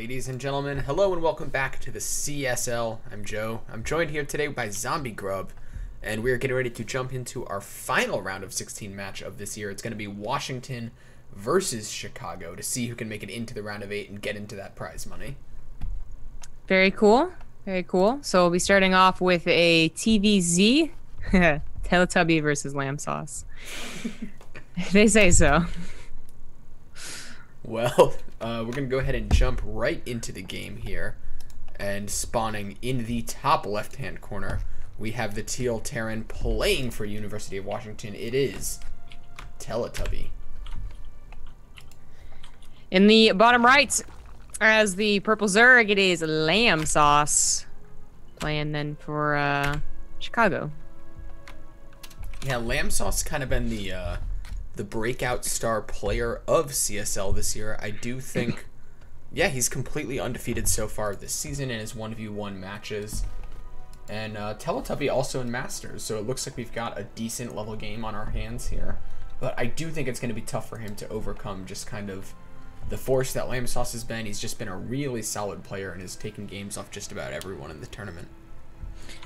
Ladies and gentlemen, hello and welcome back to the CSL. I'm Joe. I'm joined here today by Zombie Grub, and we're getting ready to jump into our final round of 16 match of this year. It's going to be Washington versus Chicago to see who can make it into the round of 8 and get into that prize money. Very cool. Very cool. So we'll be starting off with a TVZ, Teletubby versus Lamb Sauce. They say so. Well, we're going to go ahead and jump right into the game here. And spawning in the top left-hand corner, we have the Teal Terran playing for University of Washington. It is Teletubby. In the bottom right, as the purple Zerg, it is Lamb Sauce playing then for Chicago. Yeah, Lamb Sauce kind of been the breakout star player of CSL this year. I do think, yeah, he's completely undefeated so far this season in his 1v1 matches. And Teletubby also in Masters, so it looks like we've got a decent level game on our hands here. But I do think it's going to be tough for him to overcome just kind of the force that Lamb Sauce has been. He's just been a really solid player and has taken games off just about everyone in the tournament.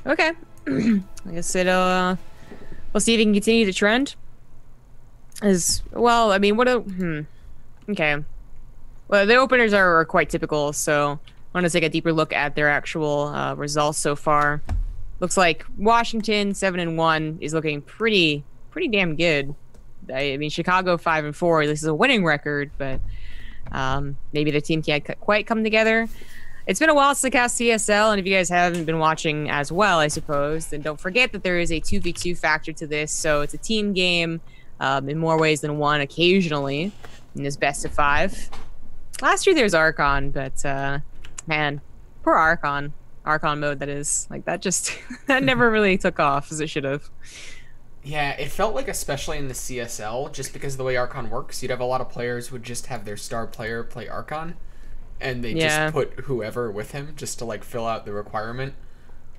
Okay. I guess we'll see if he can continue the trend. As well, I mean, okay. Well, the openers are quite typical, so I want to take a deeper look at their actual results so far. Looks like Washington 7-1 is looking pretty damn good. I mean, Chicago 5-4. This is a winning record, but maybe the team can't quite come together. It's been a while since I cast CSL, and if you guys haven't been watching as well, I suppose, then don't forget that there is a 2v2 factor to this, so it's a team game. In more ways than one occasionally in this best of 5. Last year there's Archon, but man, poor Archon mode, that is. Like, that just that never really took off as it should have. Yeah, it felt like, especially in the CSL, just because of the way Archon works, you'd have a lot of players who would just have their star player play Archon, and they just put whoever with him just to like fill out the requirement.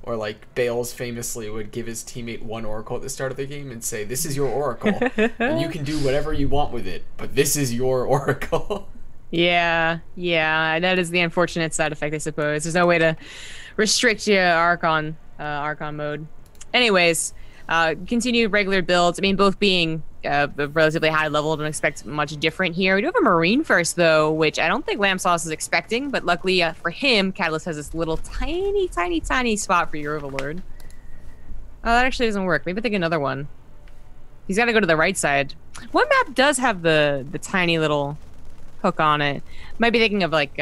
Or like Bales famously would give his teammate one oracle at the start of the game and say, "This is your oracle, and you can do whatever you want with it, but this is your oracle." Yeah, that is the unfortunate side effect, I suppose. There's no way to restrict your Archon mode. Anyways, continued regular builds. I mean, both being relatively high level, don't expect much different here. We do have a Marine first, though, which I don't think Lamb Sauce is expecting, but luckily for him, Catalyst has this little tiny spot for your Overlord. Oh, that actually doesn't work. Maybe think another one. He's got to go to the right side. One map does have the tiny little hook on it. Might be thinking of like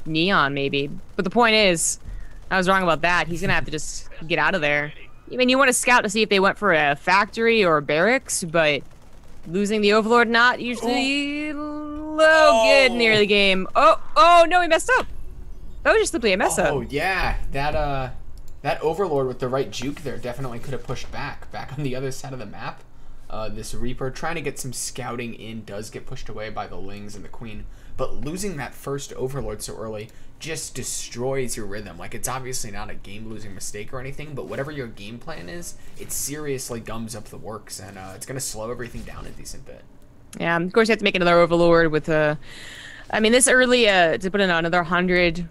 Neon, maybe. But the point is, I was wrong about that. He's going to have to just get out of there. I mean, you want to scout to see if they went for a factory or a barracks, but losing the Overlord not usually good near the game. Oh no, he messed up. That was just simply a mess up. Oh yeah, that Overlord with the right juke there definitely could have pushed back on the other side of the map. This Reaper trying to get some scouting in does get pushed away by the Lings and the Queen, but losing that first Overlord so early just destroys your rhythm. Like, it's obviously not a game-losing mistake or anything, but whatever your game plan is, it seriously gums up the works, and it's going to slow everything down a decent bit. Yeah, of course you have to make another Overlord with I mean, this early, to put in another 100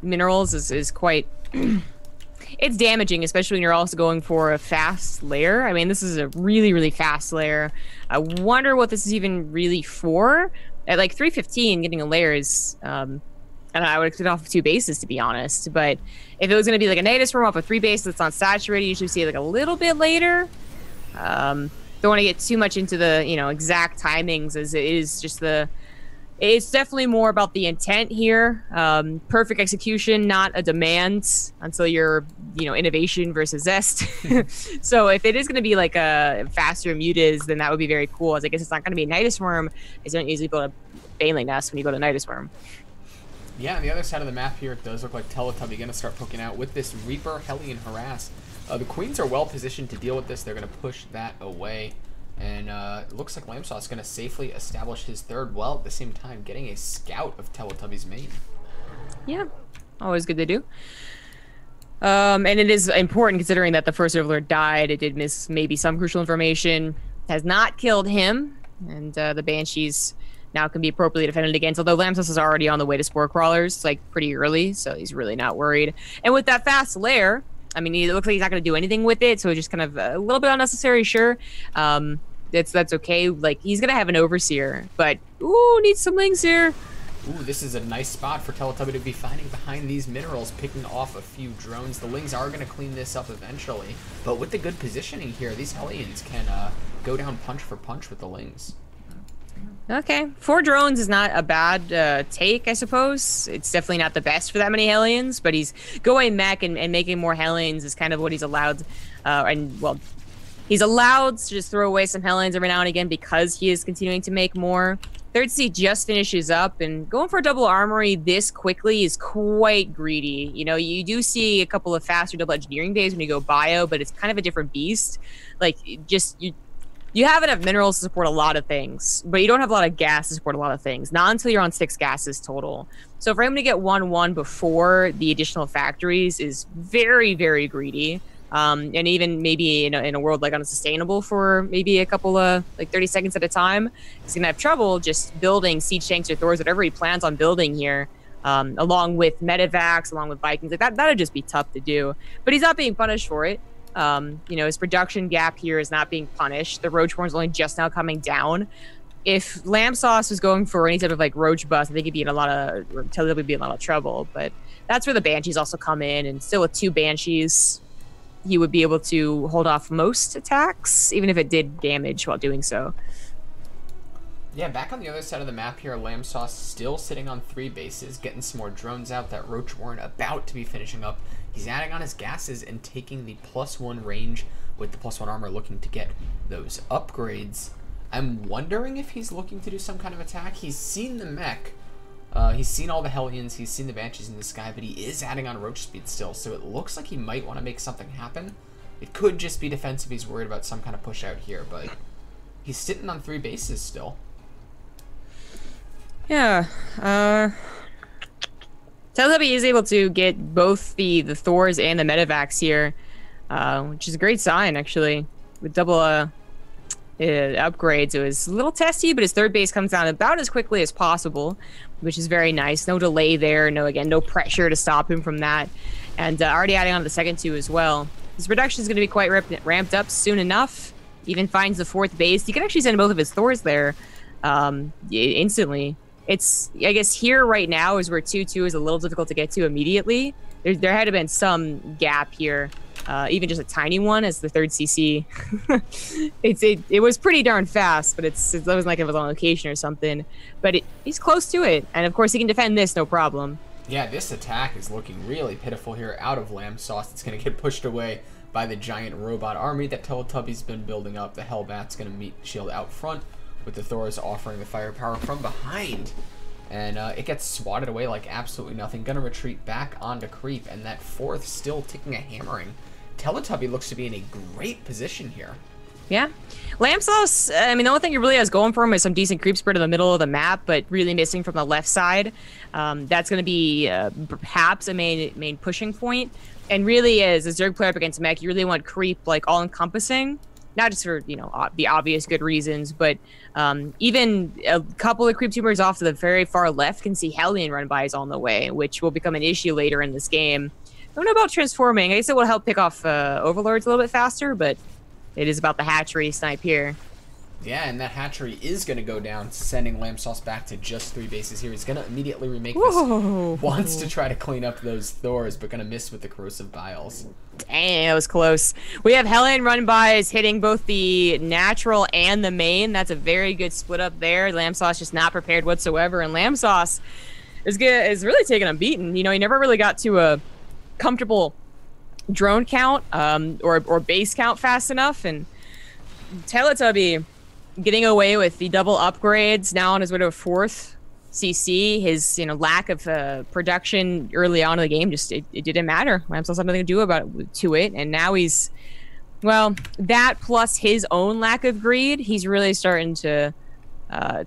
minerals is quite... It's damaging, especially when you're also going for a fast layer. I mean, this is a really fast layer. I wonder what this is even really for. At like 315, getting a layer is... and I would expect off of 2 bases, to be honest. But if it was going to be like a negative swarm off of 3 bases that's not saturated, you usually see it like a little bit later. Don't want to get too much into the exact timings, as it is just it's definitely more about the intent here. Perfect execution, not a demand until you're innovation versus zest. So if it is going to be like a faster mutas, then that would be very cool. As I guess it's not going to be a Nidus Worm. I don't usually build a Baneling Nest when you go to Nidus Worm. Yeah, on the other side of the map here, it does look like Teletubby going to start poking out with this Reaper, Hellion Harass. The Queens are well positioned to deal with this. They're going to push that away. And it looks like Lamb Sauce is going to safely establish his third, while at the same time getting a scout of Teletubby's main. Yeah, always good to do. And it is important considering that the first Overlord died. It did miss maybe some crucial information. Has not killed him. And the Banshees now can be appropriately defended against. Although Lamsos is already on the way to Spore Crawlers, like pretty early, so he's really not worried. And with that fast lair, I mean, it looks like he's not going to do anything with it, so just kind of a little bit unnecessary, sure. That's okay. Like, he's going to have an Overseer, but, ooh, needs some Lings here. Ooh, this is a nice spot for Teletubby to be finding behind these minerals, picking off a few drones. The Lings are going to clean this up eventually, but with the good positioning here, these Hellions can go down punch for punch with the Lings. Okay, 4 drones is not a bad take, I suppose. It's definitely not the best for that many Hellions, but he's going mech and making more Hellions is kind of what he's allowed. He's allowed to just throw away some Hellions every now and again because he is continuing to make more. Third C just finishes up, and going for a double armory this quickly is quite greedy. You know, you do see a couple of faster double engineering days when you go bio, but it's kind of a different beast. Like, you have enough minerals to support a lot of things, but you don't have a lot of gas to support a lot of things. Not until you're on 6 gases total. So for him to get 1-1 before the additional factories is very, very greedy. And even maybe in a world like unsustainable for maybe a couple of 30 seconds at a time, he's gonna have trouble just building siege tanks or Thors, whatever he plans on building here, along with medevacs, along with Vikings. Like that'd just be tough to do. But he's not being punished for it. You know, his production gap here is not being punished. The Roach Horn's only just now coming down. If Lamb Sauce was going for any type of Roach bust, I think he'd be in a lot of trouble. But that's where the Banshees also come in, and still with 2 Banshees, he would be able to hold off most attacks, even if it did damage while doing so. Yeah, back on the other side of the map here, Lamb Sauce still sitting on 3 bases, getting some more drones out. That Roach Warren about to be finishing up. He's adding on his gases and taking the +1 range with the +1 armor, looking to get those upgrades. I'm wondering if he's looking to do some kind of attack. He's seen the mech. He's seen all the Hellions, he's seen the Banshees in the sky, but he is adding on Roach speed still, so it looks like he might want to make something happen. It could just be defensive, he's worried about some kind of push out here, but he's sitting on 3 bases still. Yeah, Teletubby is able to get both the Thors and the medevacs here, which is a great sign, actually. With double upgrades, it was a little testy, but his 3rd base comes down about as quickly as possible, which is very nice. No delay there, no pressure to stop him from that. And already adding on to the 2nd 2 as well. His production is going to be quite ramped up soon enough. Even finds the 4th base. You can actually send both of his Thors there instantly. It's, I guess, here right now is where 2-2 is a little difficult to get to immediately. There had to have been some gap here, even just a tiny one as the 3rd CC. it was pretty darn fast, but it wasn't like it was on location or something. But he's close to it, and of course he can defend this no problem. Yeah, this attack is looking really pitiful here out of Lamb Sauce. It's going to get pushed away by the giant robot army that Teletubby's been building up. The Hellbat's going to meet shield out front, with the Thors offering the firepower from behind. And it gets swatted away like absolutely nothing. Gonna retreat back onto creep, and that 4th still taking a hammering. Teletubby looks to be in a great position here. Yeah. Lamb Sauce, I mean, the only thing he really has going for him is some decent creep spread in the middle of the map, but really missing from the left side. That's going to be perhaps a main pushing point. And really, as a Zerg player up against mech, you really want creep all-encompassing. Not just for, the obvious good reasons, but even a couple of creep tubers off to the very far left can see Hellion run bys on the way, which will become an issue later in this game. I don't know about transforming. I guess it will help pick off Overlords a little bit faster, but it is about the hatchery snipe here. Yeah, and that hatchery is going to go down, sending Lamb Sauce back to just 3 bases here. He's going to immediately remake this. Wants to try to clean up those Thors, but going to miss with the corrosive biles. Dang, that was close. We have Hellion run bys hitting both the natural and the main. That's a very good split up there. Lamb Sauce just not prepared whatsoever, and Lamb Sauce is really taking a beating. He never really got to a comfortable drone count or base count fast enough, and Teletubby getting away with the double upgrades, now on his way to a 4th CC. His lack of production early on in the game just it didn't matter. Lamb Sauce had nothing to do to it, and now he's, well, that plus his own lack of greed, he's really starting to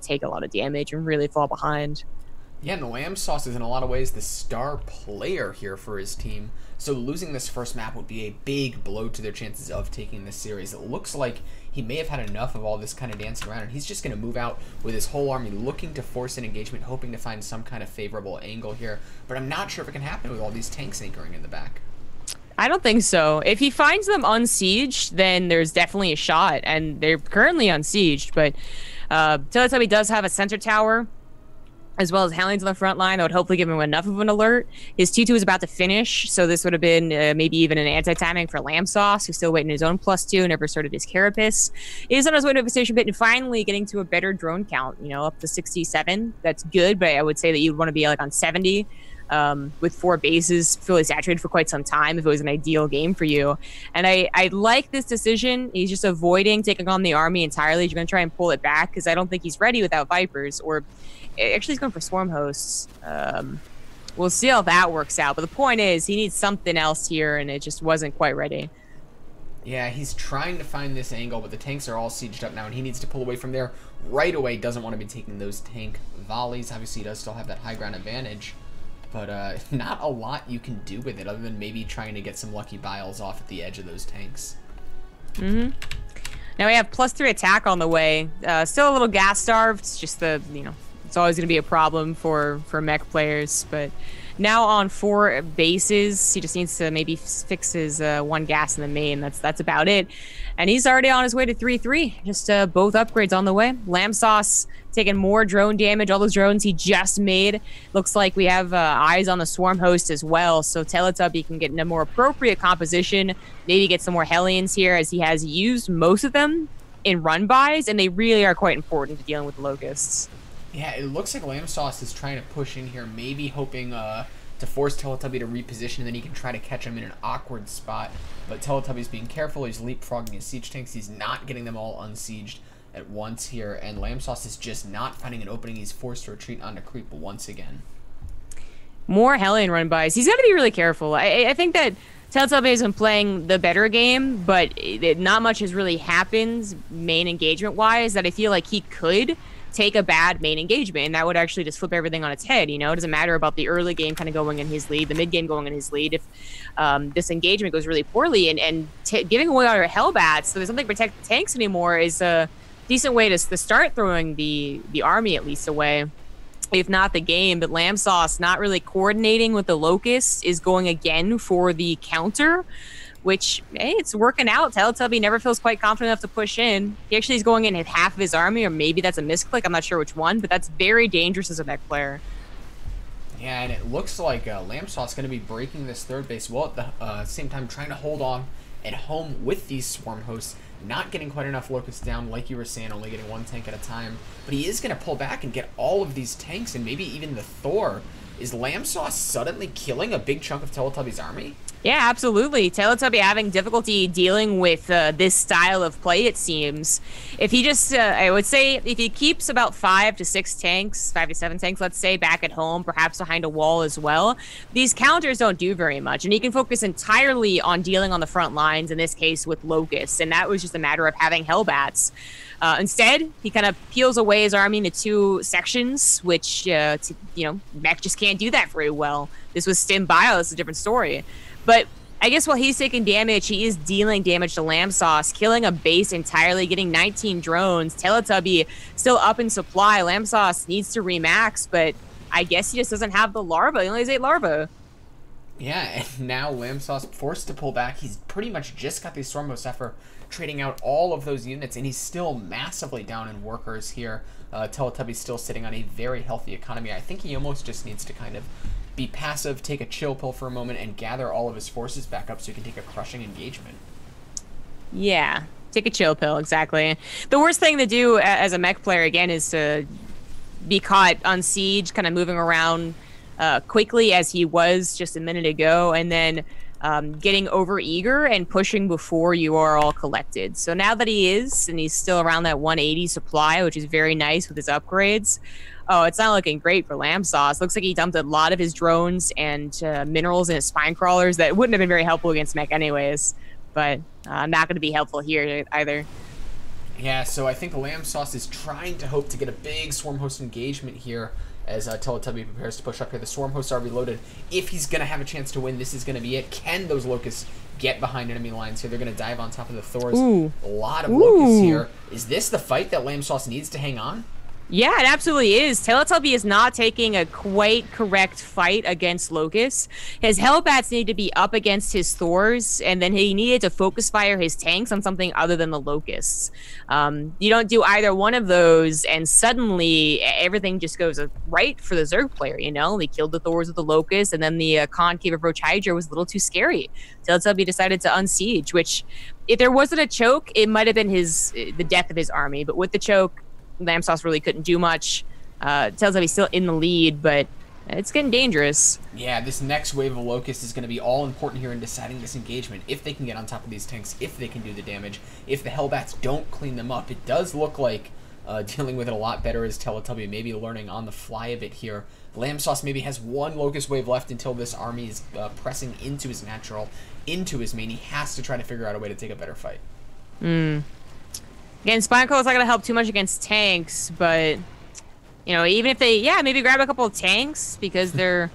take a lot of damage and really fall behind. Yeah, and the Lamb Sauce is in a lot of ways the star player here for his team. So losing this first map would be a big blow to their chances of taking this series. It looks like he may have had enough of all this kind of dancing around, and he's just going to move out with his whole army, looking to force an engagement, hoping to find some kind of favorable angle here. But I'm not sure if it can happen with all these tanks anchoring in the back. I don't think so. If he finds them unsieged, then there's definitely a shot, and they're currently unsieged. But Teletubby does have a center tower, as well as Hellions on the front line. That would hopefully give him enough of an alert. His T2 is about to finish, so this would have been maybe even an anti-timing for Lamb Sauce, who's still waiting his own +2, never started his Carapace. He's on his way to a station bit and finally getting to a better drone count, you know, up to 67. That's good, but I would say that you'd want to be like on 70. With 4 bases fully saturated for quite some time if it was an ideal game for you. And I like this decision. He's just avoiding taking on the army entirely. He's going to try and pull it back because I don't think he's ready without Vipers, or actually he's going for Swarm Hosts. We'll see how that works out. But the point is he needs something else here, and it just wasn't quite ready. Yeah, he's trying to find this angle, but the tanks are all sieged up now, and he needs to pull away from there right away. Doesn't want to be taking those tank volleys. Obviously, he does still have that high ground advantage. But not a lot you can do with it other than maybe trying to get some lucky biles off at the edge of those tanks. Now we have +3 attack on the way. Still a little gas starved. It's just it's always going to be a problem for mech players. But now on 4 bases, he just needs to maybe fix his 1 gas in the main. That's about it. And he's already on his way to 3-3. Just both upgrades on the way. Lamb Sauce taking more drone damage. All those drones he just made. Looks like we have eyes on the Swarm Host as well. So Teletubby can get in a more appropriate composition. Maybe get some more Hellions here, as he has used most of them in run buys, and they really are quite important to dealing with the Locusts. Yeah, it looks like Lamb Sauce is trying to push in here, maybe hoping to force Teletubby to reposition, and then he can try to catch him in an awkward spot. But Teletubby's being careful. He's leapfrogging his siege tanks. He's not getting them all unsieged at once here, and Lamb Sauce is just not finding an opening. He's forced to retreat onto creep once again. More Hellion run bys. He's got to be really careful. I think that Teletubby has been playing the better game, but not much has really happened main engagement wise that I feel like he could take a bad main engagement, and that would actually just flip everything on its head. You know, it doesn't matter about the early game kind of going in his lead, the mid game going in his lead. If this engagement goes really poorly and giving away all your Hellbats so there's nothing to protect the tanks anymore is a decent way to start throwing the army at least away, if not the game. But Lamb Sauce not really coordinating with the Locust is going again for the counter, which, hey, it's working out. Teletubby never feels quite confident enough to push in. He actually is going in at half of his army, or maybe that's a misclick. I'm not sure which one, but that's very dangerous as a mech player. Yeah, and it looks like Lamb Sauce is going to be breaking this 3rd base while at the same time trying to hold on at home with these Swarm Hosts, not getting quite enough Locusts down, like you were saying, only getting 1 tank at a time. But he is going to pull back and get all of these tanks, and maybe even the Thor. Is Lamb Sauce suddenly killing a big chunk of Teletubby's army? Yeah, absolutely. Teletubby having difficulty dealing with this style of play, it seems. If he just, I would say, if he keeps about 5 to 6 tanks, 5 to 7 tanks, let's say, back at home, perhaps behind a wall as well, these counters don't do very much. And he can focus entirely on dealing on the front lines, in this case with Locusts. And that was just a matter of having Hellbats. Instead, he kind of peels away his army into 2 sections, which, mech just can't do that very well. This was Stim Bio, it's a different story. But I guess while he's taking damage, he is dealing damage to Lamb Sauce, killing a base entirely, getting 19 drones. Teletubby still up in supply. Lamb Sauce needs to remax, but I guess he just doesn't have the larva. He only has 8 larvae. Yeah, and now Lamb Sauce forced to pull back. He's pretty much just got these Storm Hosts after trading out all of those units, and he's still massively down in workers here. Teletubby's still sitting on a very healthy economy. I think he almost just needs to kind of be passive, take a chill pill for a moment, and gather all of his forces back up so he can take a crushing engagement. Yeah, take a chill pill, exactly. The worst thing to do as a mech player, again, is to be caught on siege, kind of moving around quickly as he was just a minute ago, and then getting over eager and pushing before you are all collected. So now that he is, and he's still around that 180 supply, which is very nice with his upgrades, oh, it's not looking great for Lamb Sauce. Looks like he dumped a lot of his drones and minerals and his spine crawlers that wouldn't have been very helpful against mech anyways, but not going to be helpful here either. Yeah, so I think Lamb Sauce is trying to hope to get a big Swarm Host engagement here as Teletubby prepares to push up here. The Swarm hosts are reloaded. If he's going to have a chance to win, this is going to be it. Can those Locusts get behind enemy lines here? They're going to dive on top of the Thors. Ooh. A lot of Locusts here. Is this the fight that Lamb Sauce needs to hang on? Yeah, it absolutely is. Teletubby is not taking a quite correct fight against Locust. His Hellbats need to be up against his Thors, and then he needed to focus fire his tanks on something other than the Locusts. You don't do either one of those, and suddenly everything just goes right for the Zerg player, you know? They killed the Thors with the Locusts, and then the Concave Approach Hydra was a little too scary. Teletubby decided to unsiege, which, if there wasn't a choke, it might have been the death of his army, but with the choke, Lamb Sauce really couldn't do much. Teletubby's still in the lead, but it's getting dangerous. Yeah, this next wave of Locust is going to be all important here in deciding this engagement. If they can get on top of these tanks, if they can do the damage, if the Hellbats don't clean them up. It does look like dealing with it a lot better as Teletubby, maybe learning on the fly a bit here. Lamb Sauce maybe has one Locust wave left until this army is pressing into his natural, into his main. He has to try to figure out a way to take a better fight. Again, Spine Coil is not going to help too much against tanks, but, you know, even if they, maybe grab a couple of tanks because they're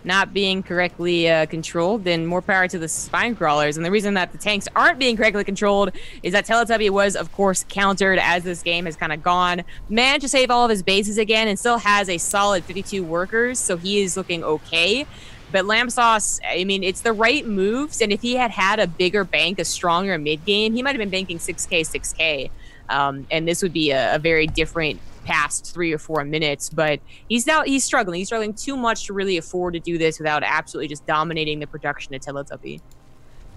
not being correctly controlled, then more power to the Spine Crawlers. And the reason that the tanks aren't being correctly controlled is that Teletubby was, of course, countered as this game has kind of gone. Managed to save all of his bases again and still has a solid 52 workers, so he is looking okay. But Lamb Sauce, I mean, it's the right moves, and if he had had a bigger bank, a stronger mid-game, he might have been banking 6K, 6K. And this would be a very different past 3 or 4 minutes, but he's struggling. He's struggling too much to really afford to do this without absolutely just dominating the production of Teletubby.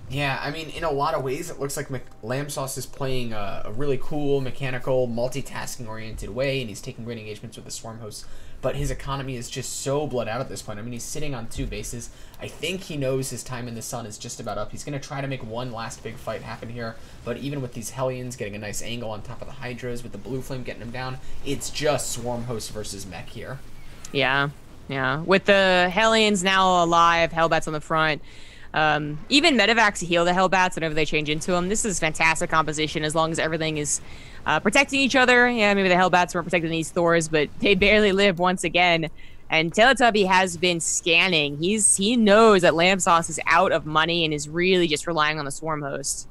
Yeah, I mean, in a lot of ways, it looks like Lamb Sauce is playing a really cool, mechanical, multitasking-oriented way, and he's taking great engagements with the Swarm hosts, but his economy is just so bled out at this point. I mean, he's sitting on 2 bases. I think he knows his time in the sun is just about up. He's going to try to make one last big fight happen here, but even with these Hellions getting a nice angle on top of the Hydras, with the Blue Flame getting him down, it's just Swarm host versus mech here. Yeah. With the Hellions now alive, Hellbats on the front, even Medivacs heal the Hellbats whenever they change into them. This is fantastic composition as long as everything is protecting each other. Yeah, maybe the Hellbats weren't protecting these Thors, but they barely live once again. And Teletubby has been scanning. He knows that Lamb Sauce is out of money and is really just relying on the Swarm host.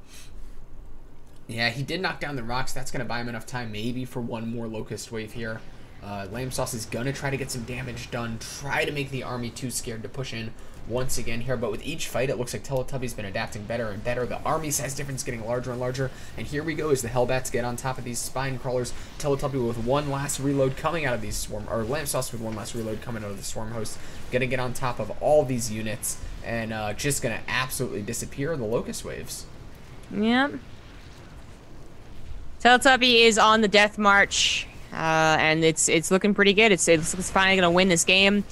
Yeah, he did knock down the rocks. That's going to buy him enough time maybe for one more Locust wave here. Lamb Sauce is going to try to get some damage done, try to make the army too scared to push in once again here, but with each fight it looks like Teletubby's been adapting better and better. The army size difference getting larger and larger, and here we go as the Hellbats get on top of these Spine Crawlers. Teletubby with one last reload coming out of these Swarm, or Lamb Sauce with one last reload coming out of the Swarm host, gonna get on top of all these units and just gonna absolutely disappear in the Locust waves. Yep. Teletubby is on the death march, and it's looking pretty good. It's finally gonna win this game.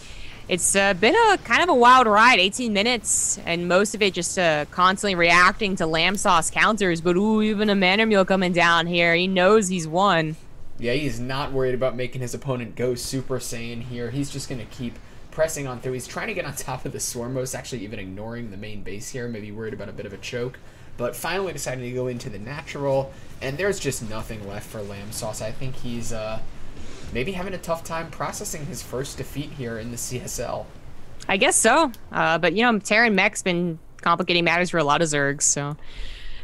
It's been a kind of a wild ride, 18 minutes, and most of it just constantly reacting to Lamb Sauce counters. But ooh, even a Manor Mule coming down here. He knows he's won. Yeah, he's not worried about making his opponent go Super Saiyan here. He's just going to keep pressing on through. He's trying to get on top of the Swarmos, actually even ignoring the main base here. Maybe worried about a bit of a choke. But finally deciding to go into the natural, and there's just nothing left for Lamb Sauce. I think he's maybe having a tough time processing his first defeat here in the CSL. I guess so. But, you know, Terran Mech's been complicating matters for a lot of Zergs, so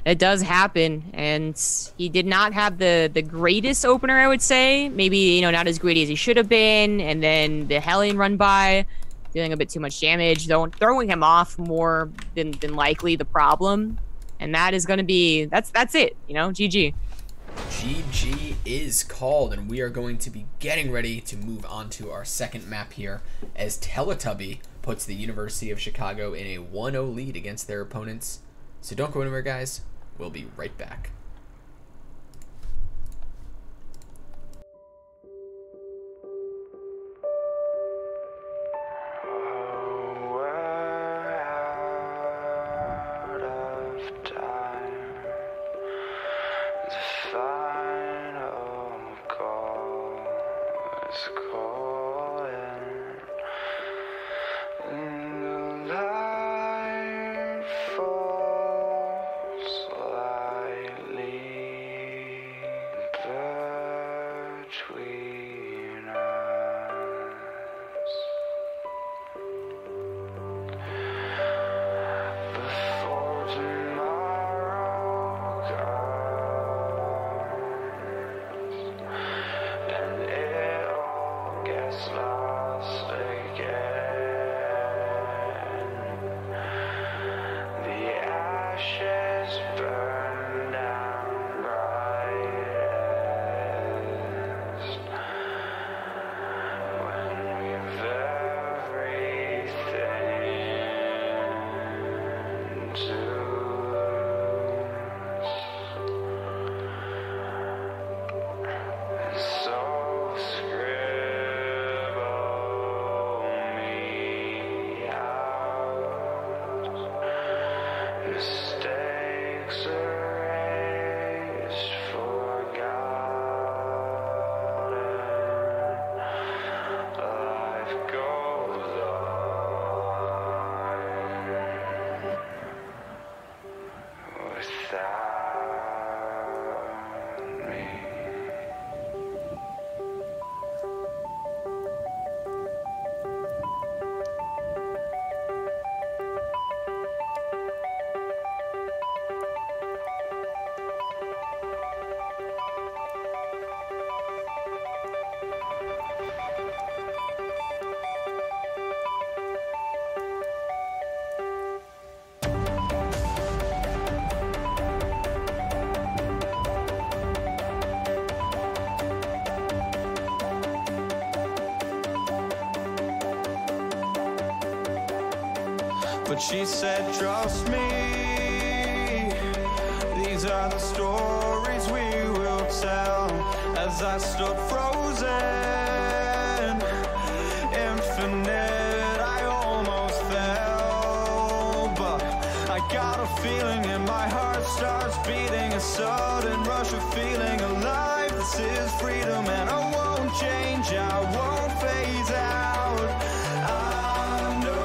it does happen. And he did not have the greatest opener, I would say. Maybe, you know, not as greedy as he should have been. And then the Hellion run by, dealing a bit too much damage, throwing him off more than likely the problem. And that is going to be, that's it, you know, GG. GG is called, and we are going to be getting ready to move on to our second map here as Teletubby puts the University of Chicago in a 1-0 lead against their opponents. So don't go anywhere, guys. We'll be right back. but she said, trust me, these are the stories we will tell. As I stood frozen, infinite, I almost fell, but I got a feeling and my heart starts beating, a sudden rush of feeling alive. This is freedom and I won't change, I won't phase out. I'm no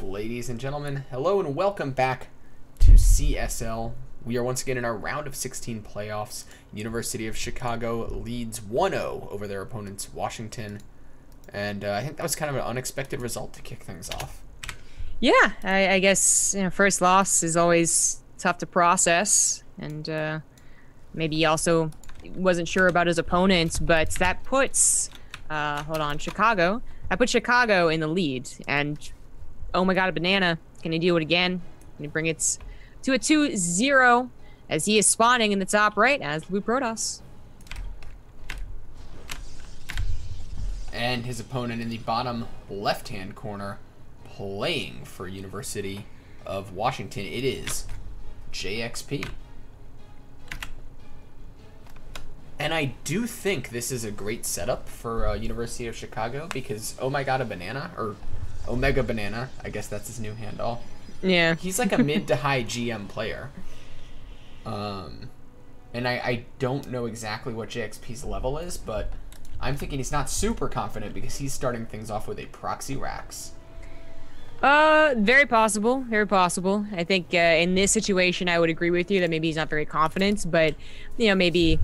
Ladies and gentlemen, hello and welcome back to CSL. We are once again in our round of 16 playoffs. University of Chicago leads 1-0 over their opponents, Washington. And I think that was kind of an unexpected result to kick things off. Yeah, I guess first loss is always tough to process, and maybe he also wasn't sure about his opponents, but that puts Chicago. I put Chicago in the lead, and oh my god, a banana. Can he do it again? Can he bring it to a 2-0 as he is spawning in the top right as Blue Protoss? And his opponent in the bottom left-hand corner playing for University of Washington, it is JXP. And I do think this is a great setup for University of Chicago because oh my god, a banana, or Omega Banana, I guess that's his new handle. Yeah. He's like a mid to high GM player. And I don't know exactly what JXP's level is, but I'm thinking he's not super confident because he's starting things off with a proxy Rax. Very possible. Very possible. I think in this situation, I would agree with you that maybe he's not very confident, but maybe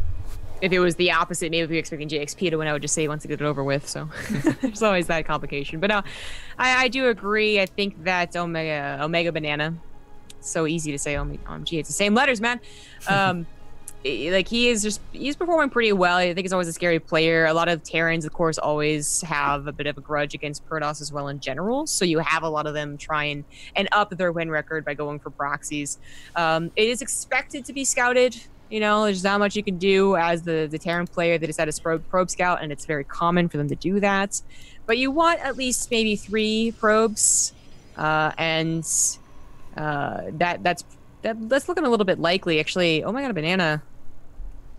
if it was the opposite, maybe if we were expecting JXP to win, I would just say he wants to get it over with. So there's always that complication. But no, I do agree. I think that Omega Banana, so easy to say. OMG, it's the same letters, man. Like he's performing pretty well. I think he's always a scary player. A lot of Terrans, of course, always have a bit of a grudge against Protoss as well in general. So you have a lot of them try and up their win record by going for proxies. It is expected to be scouted. There's not much you can do as the Terran player. They just had a probe scout, and it's very common for them to do that. But you want at least maybe 3 probes, and that's looking a little bit likely, actually. Oh my god, a banana.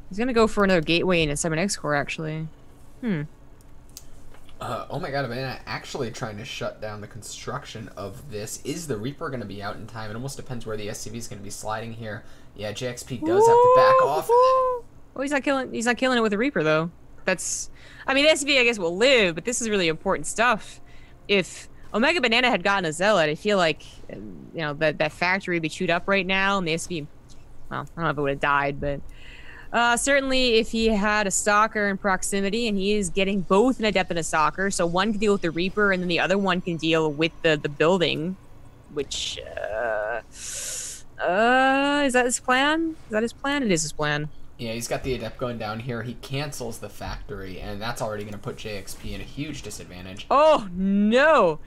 He's gonna go for another gateway and a 7X core, actually. Oh my god, a banana actually trying to shut down the construction of this. Is the Reaper going to be out in time? It almost depends where the SCV is going to be sliding here. Yeah, JXP does have to back off. Oh, he's not killing it with a Reaper, though. The SCV, I guess, will live, but this is really important stuff. If Omega Banana had gotten a Zealot, I feel like, that factory would be chewed up right now, and the SCV, well, I don't know if it would have died, but certainly if he had a Stalker in proximity, and he is getting both an Adept and a Stalker, so one can deal with the Reaper, and then the other one can deal with the building, which, is that his plan? Is that his plan? It is his plan. Yeah, he's got the Adept going down here. He cancels the factory, and that's already going to put JXP in a huge disadvantage. Oh, no.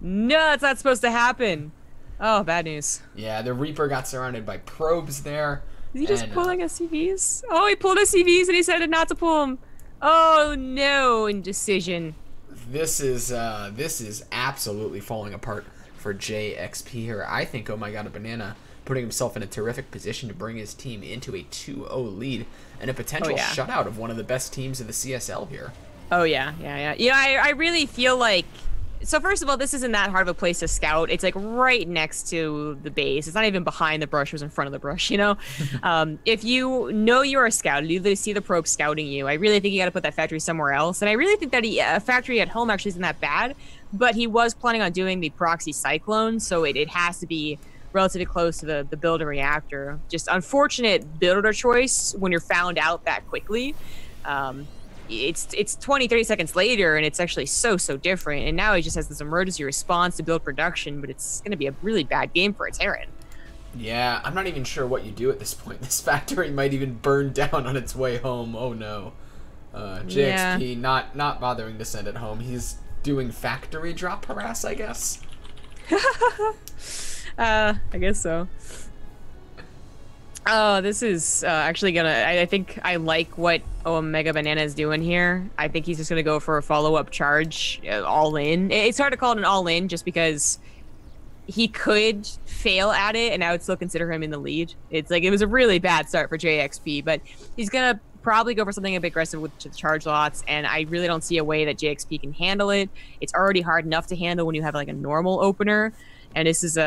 No, that's not supposed to happen. Oh, bad news. Yeah, the Reaper got surrounded by probes there. Is he just pulling SCVs? Oh, he pulled SCVs and he decided not to pull them. Oh, no, indecision. This is absolutely falling apart for JXP here. I think, oh my god, a banana putting himself in a terrific position to bring his team into a 2-0 lead and a potential shutout of one of the best teams of the CSL here. Oh, yeah. I really feel like... So first of all, this isn't that hard of a place to scout. It's like right next to the base. It's not even behind the brush. It was in front of the brush, If you know you're a scout, you literally see the probe scouting you. I really think you got to put that factory somewhere else. And I really think that a factory at home actually isn't that bad. But he was planning on doing the proxy cyclone, so it has to be relatively close to the builder reactor. Just unfortunate builder choice when you're found out that quickly. it's 20, 30 seconds later, and it's actually so different. And now he just has this emergency response to build production, but it's going to be a really bad game for a Terran. Yeah, I'm not even sure what you do at this point. This factory might even burn down on its way home. Oh no. JXP not bothering to send it home. He's doing factory drop harass, I guess. I guess so. Oh, this is actually gonna. I think I like what Omega Banana is doing here. I think he's just gonna go for a follow-up charge, all in. It's hard to call it an all in just because he could fail at it, and I would still consider him in the lead. It's like it was a really bad start for JXP, but he's gonna probably go for something a bit aggressive with the charge lots, and I really don't see a way that JXP can handle it. It's already hard enough to handle when you have like a normal opener, and this is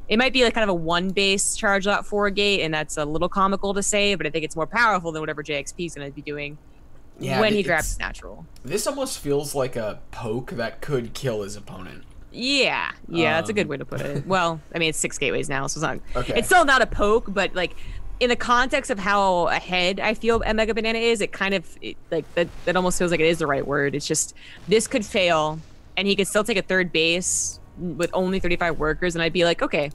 it might be like kind of a one base charge lot 4 gate, and that's a little comical to say, but I think it's more powerful than whatever JXP is going to be doing when he grabs natural. This almost feels like a poke that could kill his opponent. Yeah, that's a good way to put it. Well, I mean, it's 6 gateways now, so it's not. Okay. It's still not a poke, but like in the context of how ahead I feel Omega Banana is, it kind of like that almost feels like it is the right word. It's just this could fail, and he could still take a third base with only 35 workers, and I'd be like, okay,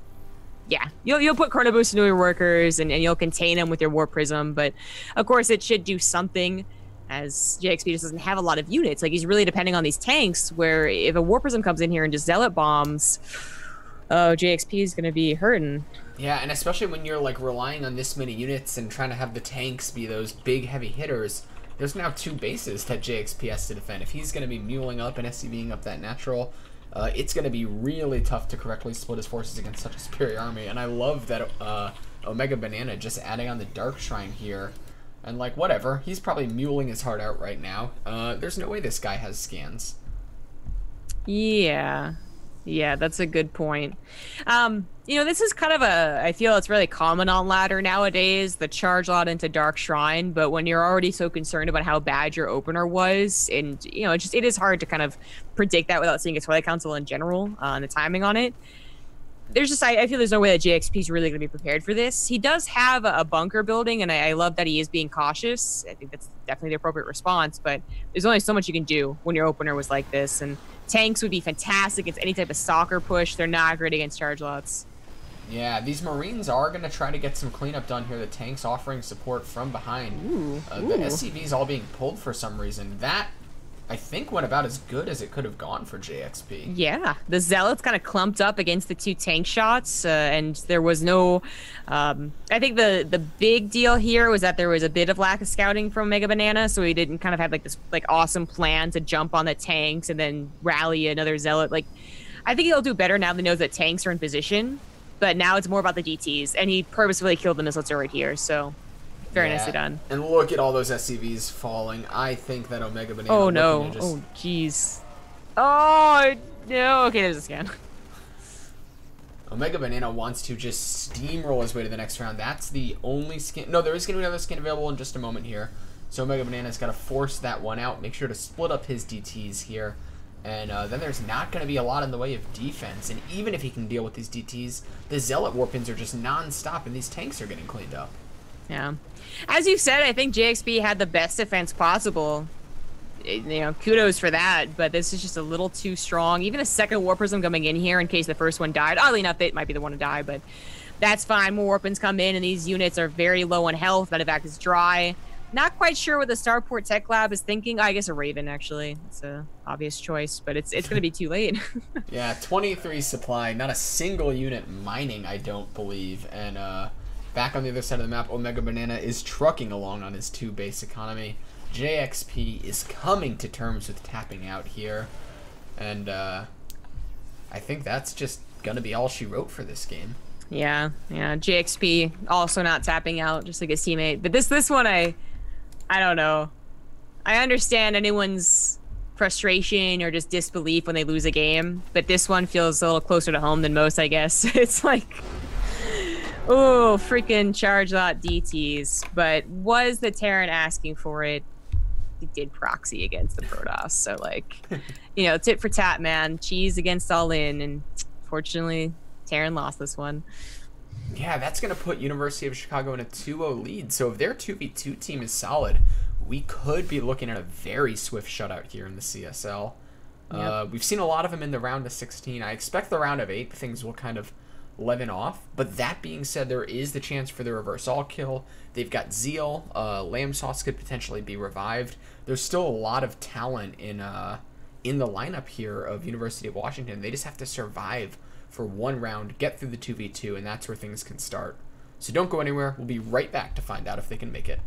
yeah, you'll put Chrono Boost into your workers, and you'll contain them with your War Prism, but of course it should do something, as JXP just doesn't have a lot of units. Like, he's really depending on these tanks, where if a War Prism comes in here and just Zealot bombs, oh, JXP is going to be hurting. Yeah, and especially when you're like relying on this many units and trying to have the tanks be those big heavy hitters, there's now 2 bases that JXP has to defend. If he's going to be muling up and SCVing up that natural, it's going to be really tough to correctly split his forces against such a superior army. And I love that Omega Banana just adding on the Dark Shrine here. And like, whatever, he's probably muling his heart out right now. There's no way this guy has scans. Yeah, that's a good point. You know, this is kind of I feel it's really common on ladder nowadays, the charge lot into Dark Shrine, but when you're already so concerned about how bad your opener was, and, you know, it is hard to kind of predict that without seeing a Twilight Council in general, and the timing on it. There's just, I feel there's no way that JXP is really going to be prepared for this. He does have a bunker building, and I love that he is being cautious. I think that's definitely the appropriate response, but there's only so much you can do when your opener was like this, and tanks would be fantastic against any type of soccer push. They're not great against charge lots. Yeah, these Marines are going to try to get some cleanup done here. The tanks offering support from behind. The SCVs all being pulled for some reason. That, I think, went about as good as it could have gone for JXP. Yeah, the Zealots kind of clumped up against the 2 tank shots, and there was no... I think the big deal here was that there was a bit of lack of scouting from Mega Banana, so he didn't kind of have like this like awesome plan to jump on the tanks and then rally another Zealot. Like, I think he'll do better now that he knows that tanks are in position. But now it's more about the DTs, and he purposefully killed the missiles right here, so very nicely done. And look at all those SCVs falling. I think that Omega Banana... Oh, no. Oh, jeez. Oh, no. Okay, there's a scan. Omega Banana wants to just steamroll his way to the next round. That's the only skin... No, there is going to be another skin available in just a moment here. So Omega Banana's got to force that one out. Make sure to split up his DTs here. And then there's not going to be a lot in the way of defense. And even if he can deal with these DTs, the Zealot Warpins are just non-stop, and these tanks are getting cleaned up. Yeah. As you said, I think JXP had the best defense possible. You know, kudos for that, but this is just a little too strong. Even a second War Prism coming in here in case the first one died. Oddly enough, it might be the one to die, but that's fine. More Warpins come in, and these units are very low on health. Medevac is dry. Not quite sure what the Starport Tech Lab is thinking. I guess a Raven, actually. It's a obvious choice, but it's going to be too late. Yeah, 23 supply. Not a single unit mining, I don't believe. And back on the other side of the map, Omega Banana is trucking along on his 2 base economy. JXP is coming to terms with tapping out here. And I think that's just going to be all she wrote for this game. Yeah. JXP also not tapping out, just like his teammate. But this one, I don't know. I understand anyone's frustration or just disbelief when they lose a game, but this one feels a little closer to home than most, I guess. It's like, oh, freaking charge lot DTs. But was the Terran asking for it? He did proxy against the Protoss. So, like, you know, tit for tat, man. Cheese against all in. And fortunately, Terran lost this one. Yeah, that's going to put University of Chicago in a 2-0 lead. So if their 2v2 team is solid, we could be looking at a very swift shutout here in the CSL. Yep. We've seen a lot of them in the round of 16. I expect the round of 8 things will kind of leaven off. But that being said, there is the chance for the reverse all kill. They've got Zeal. Lamb Sauce could potentially be revived. There's still a lot of talent in the lineup here of University of Washington. They just have to survive for one round, get through the 2v2, and that's where things can start. So don't go anywhere. We'll be right back to find out if they can make it.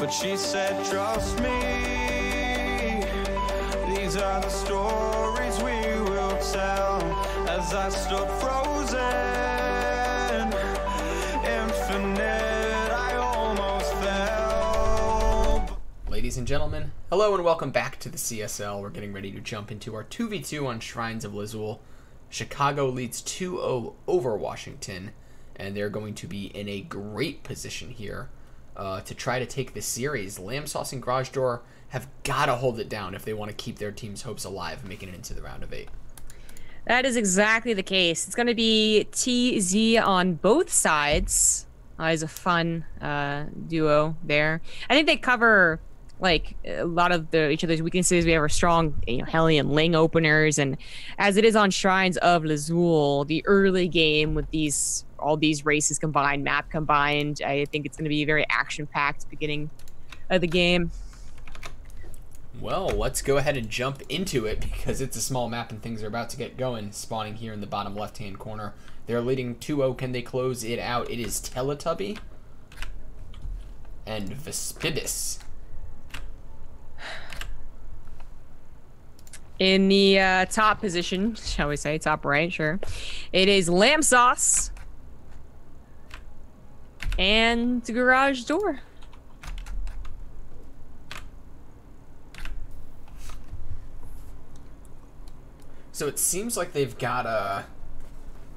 But she said, trust me, these are the stories we will tell. As I stood frozen, infinite, I almost fell. Ladies and gentlemen, hello and welcome back to the CSL. We're getting ready to jump into our 2v2 on Shrines of Lizul. Chicago leads 2-0 over Washington, and they're going to be in a great position here to try to take this series. Lamb Sauce and Garage Door have got to hold it down if they want to keep their team's hopes alive making it into the round of 8. That is exactly the case. It's going to be TZ on both sides. Is a fun duo there. I think they cover like a lot of each other's weaknesses. We have our strong, Hellion Ling openers, and as it is on Shrines of Lizul, the early game with all these races combined, map combined, I think it's going to be a very action-packed beginning of the game. Well, let's go ahead and jump into it because it's a small map and things are about to get going. Spawning here in the bottom left-hand corner. They're leading 2-0. Can they close it out? It is Teletubby and Vespidus. In the top position, shall we say, top right, sure. It is Lamb Sauce and Garage Door. So it seems like they've got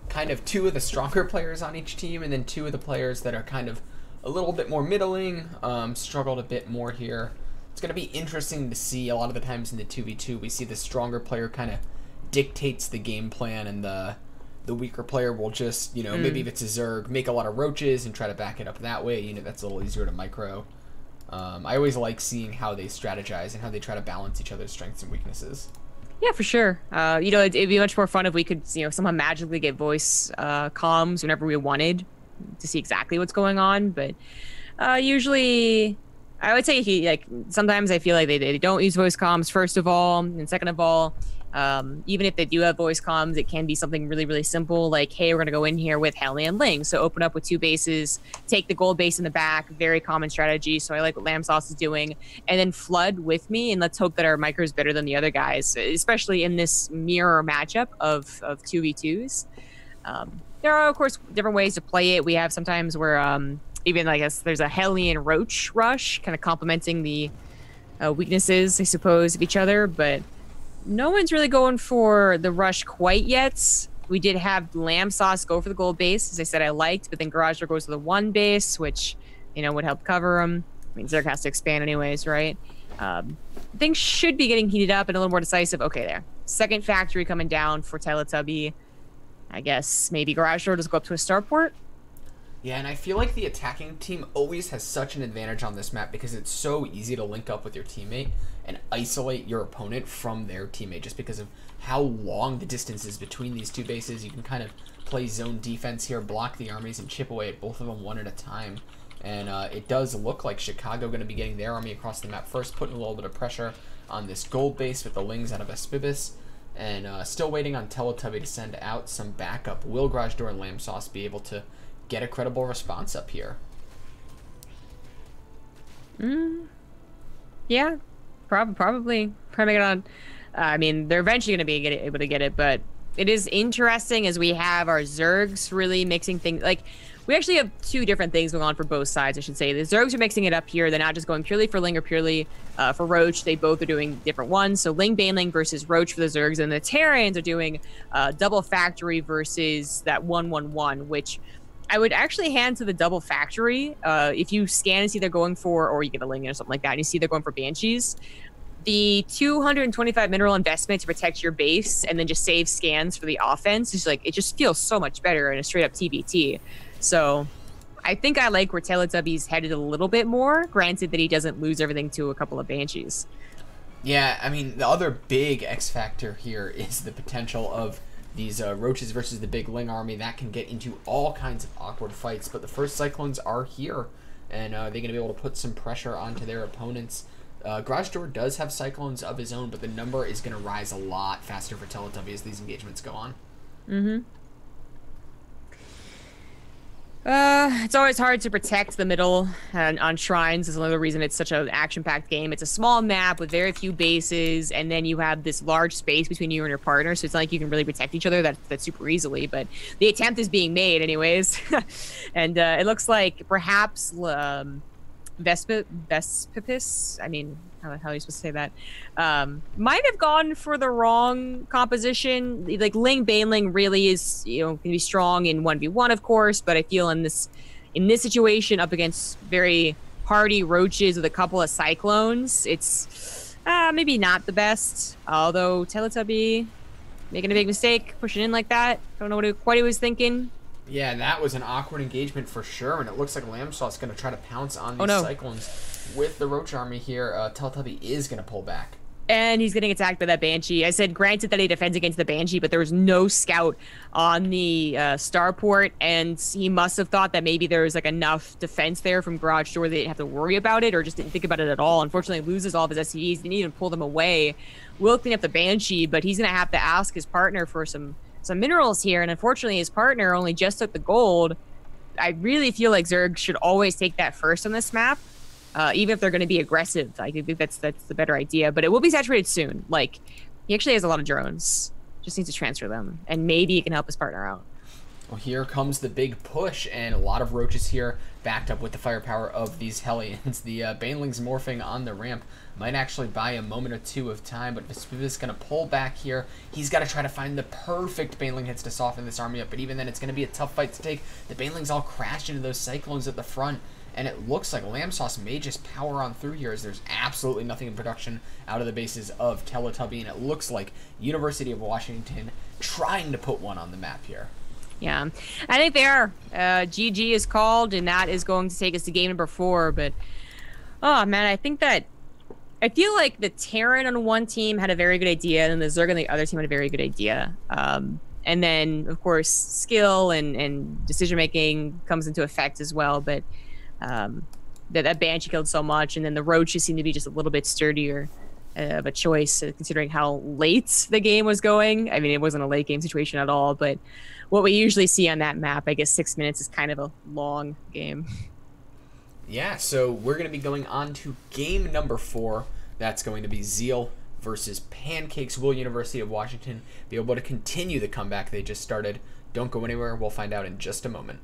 kind of two of the stronger players on each team, and then two of the players that are kind of a little bit more middling, struggled a bit more here. It's going to be interesting to see. A lot of the times in the 2v2, we see the stronger player kind of dictates the game plan, and the weaker player will just, maybe if it's a Zerg, make a lot of roaches and try to back it up that way. That's a little easier to micro. I always like seeing how they strategize and how they try to balance each other's strengths and weaknesses. Yeah, for sure. It'd be much more fun if we could, somehow magically get voice comms whenever we wanted to see exactly what's going on. But usually, I would say sometimes I feel like they don't use voice comms, first of all, and second of all, even if they do have voice comms, it can be something really, really simple, like, hey, we're going to go in here with Helly and Ling. So open up with 2 bases, take the gold base in the back, very common strategy. So I like what Lamb Sauce is doing. And then flood with me, and let's hope that our micro is better than the other guys, especially in this mirror matchup of 2v2s. There are, of course, different ways to play it. We have sometimes where even, I guess, there's a Helly and Roach rush, kind of complementing the weaknesses, I suppose, of each other, but no one's really going for the rush quite yet. We did have Lamb Sauce go for the gold base, as I said I liked, but then Garage Door goes to the 1 base, which, would help cover him. I mean, Zerg has to expand anyways, right? Things should be getting heated up and a little more decisive. Okay, there. Second factory coming down for Teletubby. I guess maybe Garage Door does go up to a starport. Yeah, and I feel like the attacking team always has such an advantage on this map because it's so easy to link up with your teammate and isolate your opponent from their teammate just because of how long the distance is between these 2 bases. You can kind of play zone defense here, block the armies, and chip away at both of them one at a time. And it does look like Chicago going to be getting their army across the map first, putting a little bit of pressure on this gold base with the Lings out of Aspibis. And still waiting on Teletubby to send out some backup. Will Garage Door and Lamb Sauce be able to get a credible response up here? Yeah, probably get on. I mean, they're eventually going to be able to get it, but it is interesting as we have our Zergs really mixing things. Like, we actually have 2 different things going on for both sides, I should say. The Zergs are mixing it up here. They're not just going purely for Ling or purely for Roach. They both are doing different ones. So Ling Baneling versus Roach for the Zergs, and the Terrans are doing double factory versus that 1-1-1, which I would actually hand to the double factory. If you scan and see they're going for, or you get a Ling or something like that, and you see they're going for Banshees, the 225 mineral investment to protect your base and then just save scans for the offense is it just feels so much better in a straight up TBT. So I think I like where Teletubby's headed a little bit more, granted that he doesn't lose everything to a couple of Banshees. Yeah, I mean, the other big X factor here is the potential of these Roaches versus the big Ling army. That can get into all kinds of awkward fights, but the first Cyclones are here, and they're going to be able to put some pressure onto their opponents. Garage Door does have Cyclones of his own, but the number is going to rise a lot faster for Teletubby as these engagements go on. It's always hard to protect the middle on shrines. Is another reason it's such an action-packed game. It's a small map with very few bases, and then you have this large space between you and your partner, so it's not like you can really protect each other that super easily, but the attempt is being made anyways. And it looks like perhaps Vespipis, I mean, how the hell are you supposed to say that? Might have gone for the wrong composition. Like, Ling Baneling really is, can be strong in 1v1, of course, but I feel in this situation up against very hardy Roaches with a couple of Cyclones, it's maybe not the best. Although Teletubby making a big mistake, pushing in like that. Don't know what he was thinking. Yeah, that was an awkward engagement for sure, and it looks like Lamb Sauce is going to try to pounce on these Cyclones with the Roach army here. Teletubby is going to pull back. And he's getting attacked by that Banshee. I said, granted that he defends against the Banshee, but there was no scout on the starport, and he must have thought that maybe there was enough defense there from Garage Door that they didn't have to worry about it, or just didn't think about it at all. Unfortunately, loses all of his SCVs, didn't even pull them away. Will clean up the Banshee, but he's going to have to ask his partner for some minerals here, and unfortunately his partner only just took the gold. I really feel like Zerg should always take that first on this map, even if they're going to be aggressive. I think that's the better idea, but it will be saturated soon. He actually has a lot of drones, just needs to transfer them, and maybe he can help his partner out. Well, here comes the big push, and a lot of Roaches here backed up with the firepower of these Hellions. The Banelings morphing on the ramp might actually buy a moment or two of time, but Vespiva is going to pull back here. He's got to try to find the perfect Baneling hits to soften this army up, but even then it's going to be a tough fight to take. The Banelings all crash into those Cyclones at the front, and it looks like Lamb Sauce may just power on through here as there's absolutely nothing in production out of the bases of Teletubby, and it looks like University of Washington trying to put one on the map here. Yeah, I think they are. GG is called, and that is going to take us to game number 4. But, oh, man, I think that I feel like the Terran on one team had a very good idea, and the Zerg on the other team had a very good idea. And then, of course, skill and decision making comes into effect as well. But that Banshee killed so much, and then the Roaches seemed to be just a little bit sturdier of a choice, considering how late the game was going. I mean, it wasn't a late game situation at all, but what we usually see on that map, I guess 6 minutes is kind of a long game. Yeah, so we're going to be going on to game number 4. That's going to be Zeal versus Pancakes. Will University of Washington be able to continue the comeback they just started? Don't go anywhere. We'll find out in just a moment.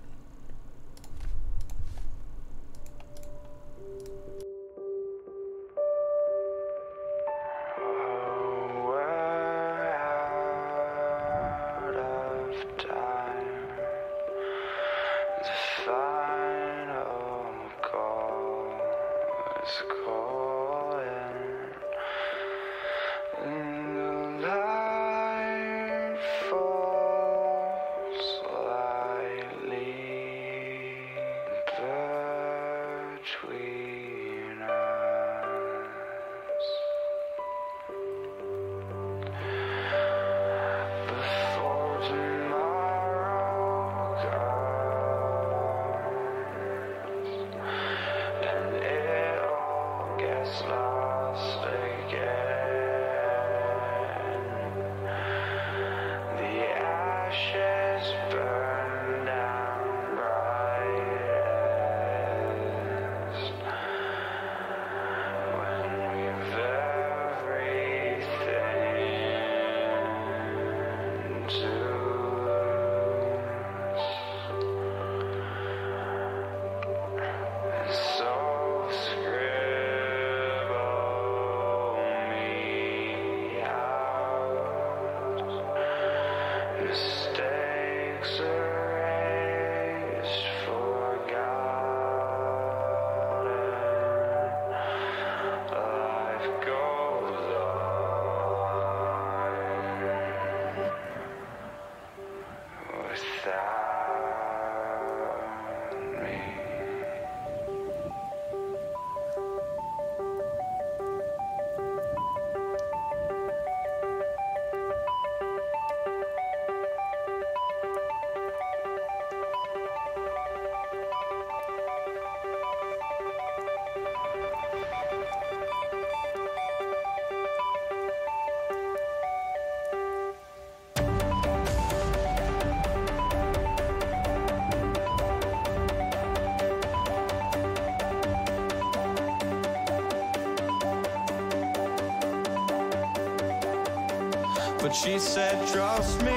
But she said, trust me,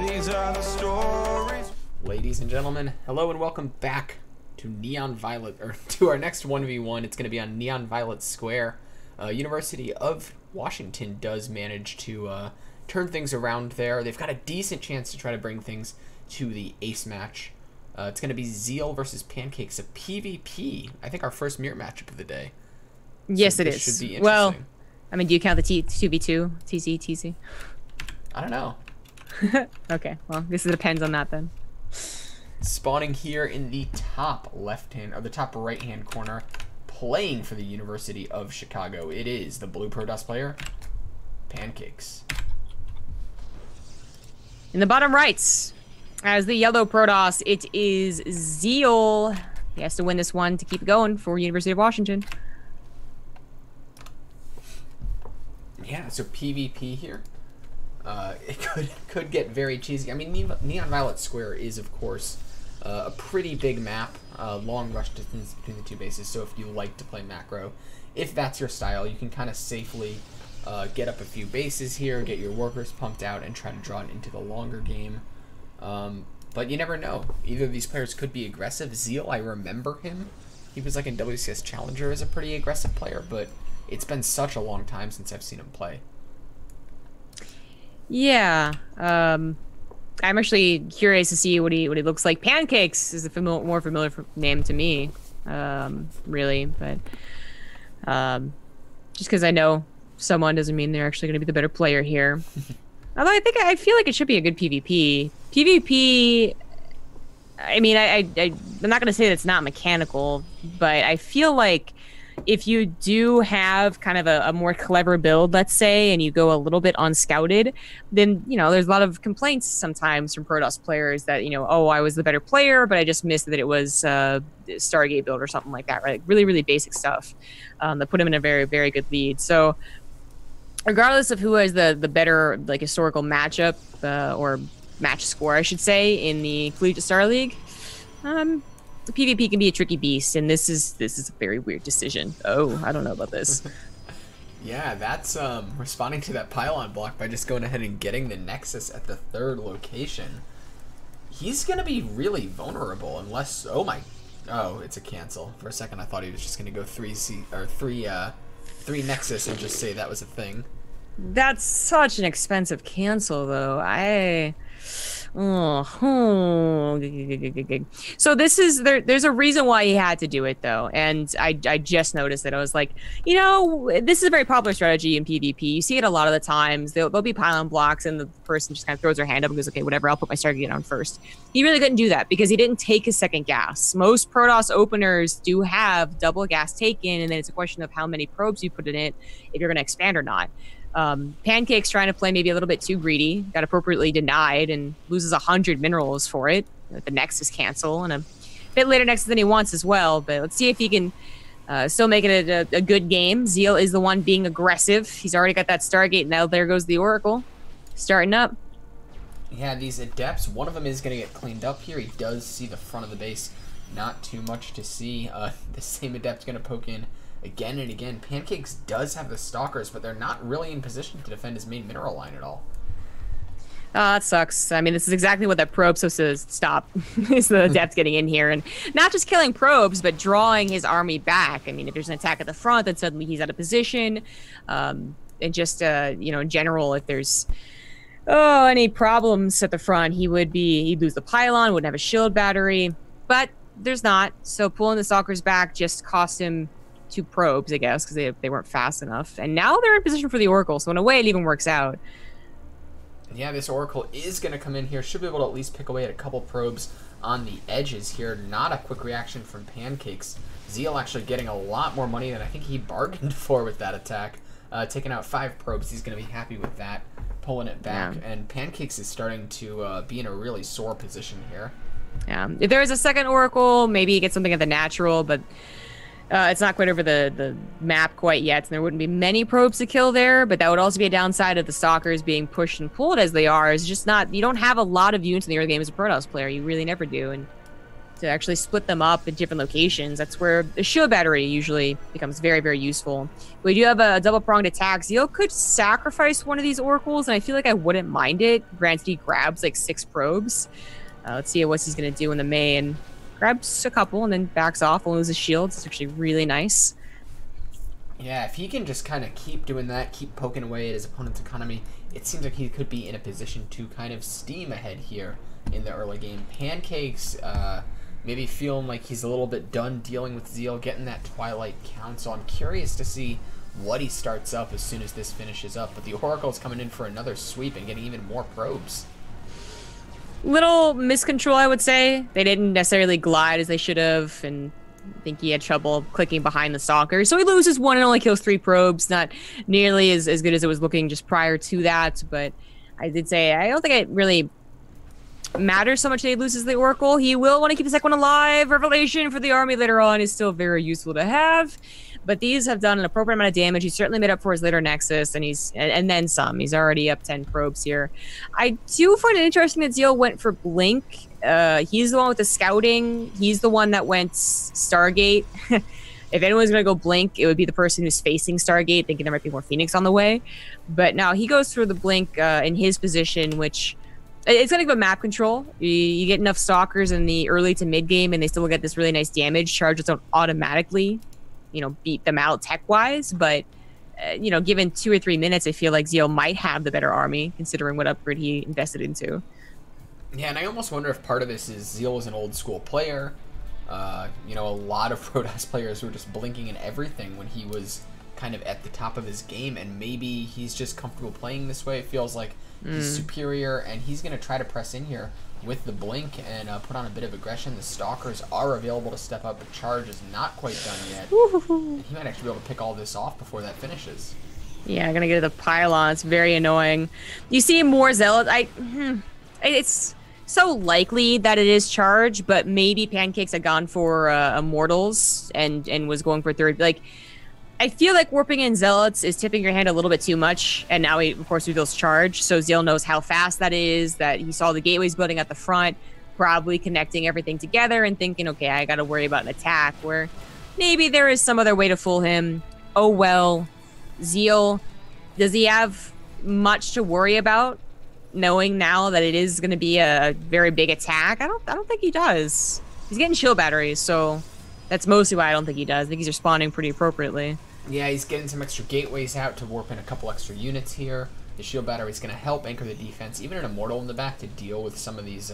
these are the stories. Ladies and gentlemen, hello and welcome back to Neon Violet, or to our next 1v1. It's going to be on Neon Violet Square. University of Washington does manage to turn things around there. They've got a decent chance to try to bring things to the ace match. It's going to be Zeal versus Pancakes, a PvP. I think our first mirror matchup of the day. Yes, so it this is. Should be interesting. Well, I mean, do you count the 2v2, TC, TC? I don't know. Okay, well, this depends on that then. Spawning here in the top left-hand, or the top right-hand corner, playing for the University of Chicago. It is the blue Protoss player, Pancakes. In the bottom right, as the yellow Protoss, it is Zeal. He has to win this one to keep going for University of Washington. Yeah, so PvP here. It could get very cheesy. I mean, Neon Violet Square is, of course, a pretty big map, long rush distance between the two bases. So if you like to play macro, if that's your style, you can kind of safely get up a few bases here, get your workers pumped out, and try to draw it into the longer game. But you never know. Either of these players could be aggressive. Zeal, I remember him. He was like in WCS Challenger as a pretty aggressive player, but it's been such a long time since I've seen him play. Yeah, I'm actually curious to see what he looks like. Pancakes is a more familiar name to me, really, but just because I know someone doesn't mean they're actually going to be the better player here. Although I feel like it should be a good PvP. PvP, I mean, I'm not going to say that it's not mechanical, but I feel like if you do have kind of a more clever build, let's say, and you go a little bit unscouted, then, there's a lot of complaints sometimes from Protoss players that, oh, I was the better player, but I just missed that it was Stargate build or something like that, right? Really, really basic stuff that put him in a very, very good lead. So regardless of who has the better like historical matchup or match score, I should say, in the Collegiate Star League, the PvP can be a tricky beast, and this is a very weird decision. Oh, I don't know about this. Yeah, that's responding to that pylon block by just going ahead and getting the Nexus at the 3rd location. He's gonna be really vulnerable unless oh, it's a cancel. For a second I thought he was just gonna go 3 Nexus and just say that was a thing. That's such an expensive cancel, though. So this is there's a reason why he had to do it, though, and I just noticed that. I was like, this is a very popular strategy in PvP. You see it a lot of the times. There'll be pylon blocks and the person just kind of throws their hand up and goes, okay, whatever, I'll put my Stargate on first. He really couldn't do that because he didn't take his second gas. Most Protoss openers do have double gas taken, and then it's a question of how many probes you put in it if you're going to expand or not. Pancake's trying to play maybe a little bit too greedy, got appropriately denied, and loses 100 minerals for it. The Nexus cancel, and a bit later Nexus than he wants as well. But let's see if he can still make it a good game. Zeal is the one being aggressive. He's already got that Stargate. Now there goes the Oracle. Starting up. Yeah, these Adepts, one of them is going to get cleaned up here. He does see the front of the base. Not too much to see. The same Adept's going to poke in again and again. Pancakes does have the Stalkers, but they're not really in position to defend his main mineral line at all. That sucks. I mean, this is exactly what that probe's supposed to stop. Is the Adept getting in here and not just killing probes, but drawing his army back. I mean, if there's an attack at the front, then suddenly he's out of position. And just, in general, if there's any problems at the front, he'd lose the pylon, wouldn't have a shield battery. But there's not. So pulling the Stalkers back just cost him 2 probes, I guess, because they weren't fast enough. And now they're in position for the Oracle, so in a way it even works out. Yeah, this Oracle is going to come in here. Should be able to at least pick away at a couple probes on the edges here. Not a quick reaction from Pancakes. Zeal actually getting a lot more money than I think he bargained for with that attack. Taking out 5 probes, he's going to be happy with that. Pulling it back, yeah. And Pancakes is starting to be in a really sore position here. Yeah, if there is a second Oracle, maybe you get something at the natural, but it's not quite over the map quite yet, and there wouldn't be many probes to kill there, but that would also be a downside of the Stalkers being pushed and pulled as they are. It's just not, you don't have a lot of units in the early game as a Protoss player. You really never do, and to actually split them up in different locations, that's where the shield battery usually becomes very, very useful. We do have a double-pronged attack. Zeal could sacrifice one of these Oracles, and I feel like I wouldn't mind it, granted he grabs like 6 probes. Let's see what he's going to do in the main. Grabs a couple and then backs off and loses shields. It's actually really nice. Yeah, if he can just kind of keep doing that, keep poking away at his opponent's economy, it seems like he could be in a position to kind of steam ahead here in the early game. Pancakes maybe feeling like he's a little bit done dealing with Zeal, getting that Twilight count, so I'm curious to see what he starts up as soon as this finishes up. But the Oracle's coming in for another sweep and getting even more probes. Little miscontrol, I would say. They didn't necessarily glide as they should have, and I think he had trouble clicking behind the Stalker. So he loses 1 and only kills 3 probes. Not nearly as good as it was looking just prior to that, but I did say I don't think it really matters so much that he loses the Oracle. He will want to keep the second one alive. Revelation for the army later on is still very useful to have. But these have done an appropriate amount of damage. He's certainly made up for his later Nexus, and then some. He's already up 10 probes here. I do find it interesting that Zeal went for Blink. He's the one with the scouting. He's the one that went Stargate. If anyone's going to go Blink, it would be the person who's facing Stargate, thinking there might be more Phoenix on the way. But now he goes for the Blink in his position, which it's going to give a map control. You get enough Stalkers in the early to mid game, and they still get this really nice damage. Charges don't automatically beat them out tech-wise, but, given 2 or 3 minutes, I feel like Zeal might have the better army, considering what upgrade he invested into. Yeah, and I almost wonder if part of this is Zeal was an old-school player. A lot of Protoss players were just blinking in everything when he was kind of at the top of his game, and maybe he's just comfortable playing this way. It feels like he's superior, and he's going to try to press in here with the blink and put on a bit of aggression. The stalkers are available to step up, but charge is not quite done yet. And he might actually be able to pick all this off before that finishes. Yeah, gonna get to the pylon. It's very annoying. You see more zealots. It's so likely that it is charge, but maybe Pancakes had gone for immortals and was going for third. Like, I feel like warping in zealots is tipping your hand a little bit too much, and now he of course reveals charge. So Zeal knows how fast that is. That he saw the gateways building at the front, probably connecting everything together and thinking, okay, I got to worry about an attack. Where maybe there is some other way to fool him. Oh well. Zeal, does he have much to worry about, knowing now that it is going to be a very big attack? I don't think he does. He's getting shield batteries, so that's mostly why I don't think he does. I think he's responding pretty appropriately. Yeah, he's getting some extra gateways out to warp in a couple extra units here. The shield battery is going to help anchor the defense, even an immortal in the back to deal with some of these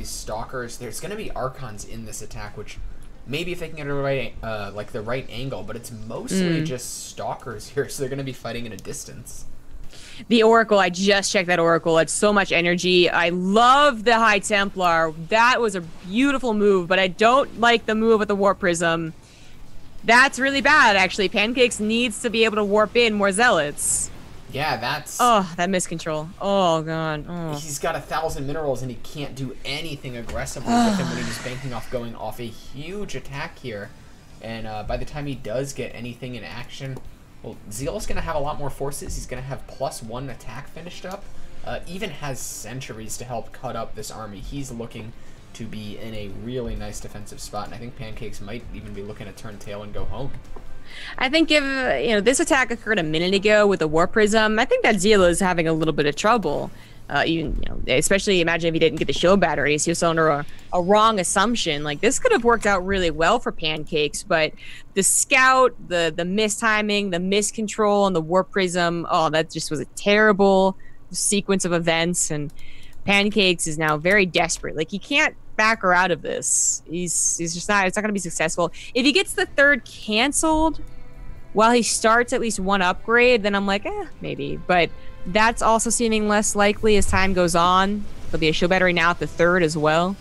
stalkers. There's going to be archons in this attack, which maybe if they can get the right angle, but it's mostly just stalkers here, so they're going to be fighting at a distance. The Oracle, I just checked that Oracle. It's so much energy. I love the High Templar. That was a beautiful move, but I don't like the move with the Warp Prism. That's really bad, actually. Pancakes needs to be able to warp in more zealots. Yeah, that's... Oh, that miscontrol. Oh, God. Oh. He's got 1,000 minerals, and he can't do anything aggressively with him when he's banking off going off a huge attack here. And by the time he does get anything in action, well, Zeal's going to have a lot more forces. He's going to have +1 attack finished up. Even has sentries to help cut up this army. He's looking to be in a really nice defensive spot, and I think Pancakes might even be looking to turn tail and go home. I think if this attack occurred a minute ago with the Warp Prism, I think that Zeal is having a little bit of trouble. Especially imagine if he didn't get the shield batteries. He was under a wrong assumption. Like, this could have worked out really well for Pancakes, but the scout, the mistiming, the miscontrol, and the Warp Prism, oh, that just was a terrible sequence of events. And Pancakes is now very desperate. Like, he can't back her out of this. He's just not. It's not going to be successful. If he gets the third canceled while he starts at least one upgrade, then I'm like, maybe. But that's also seeming less likely as time goes on. There'll be a shield battery now at the third as well.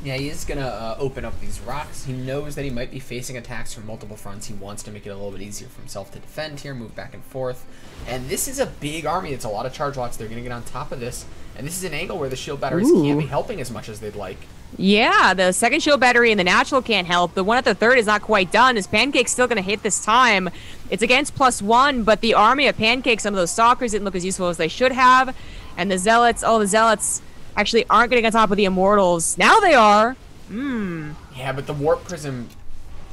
Yeah, he is going to open up these rocks. He knows that he might be facing attacks from multiple fronts. He wants to make it a little bit easier for himself to defend here, move back and forth. And this is a big army. It's a lot of charge lots. They're going to get on top of this. And this is an angle where the shield batteries can't be helping as much as they'd like. Yeah, the second shield battery and the natural can't help. The one at the third is not quite done. Is Pancake's still going to hit this time? It's against +1, but the army of Pancake, some of those stalkers didn't look as useful as they should have. And the zealots, the zealots actually aren't getting on top of the immortals. Now they are. Yeah, but the Warp Prism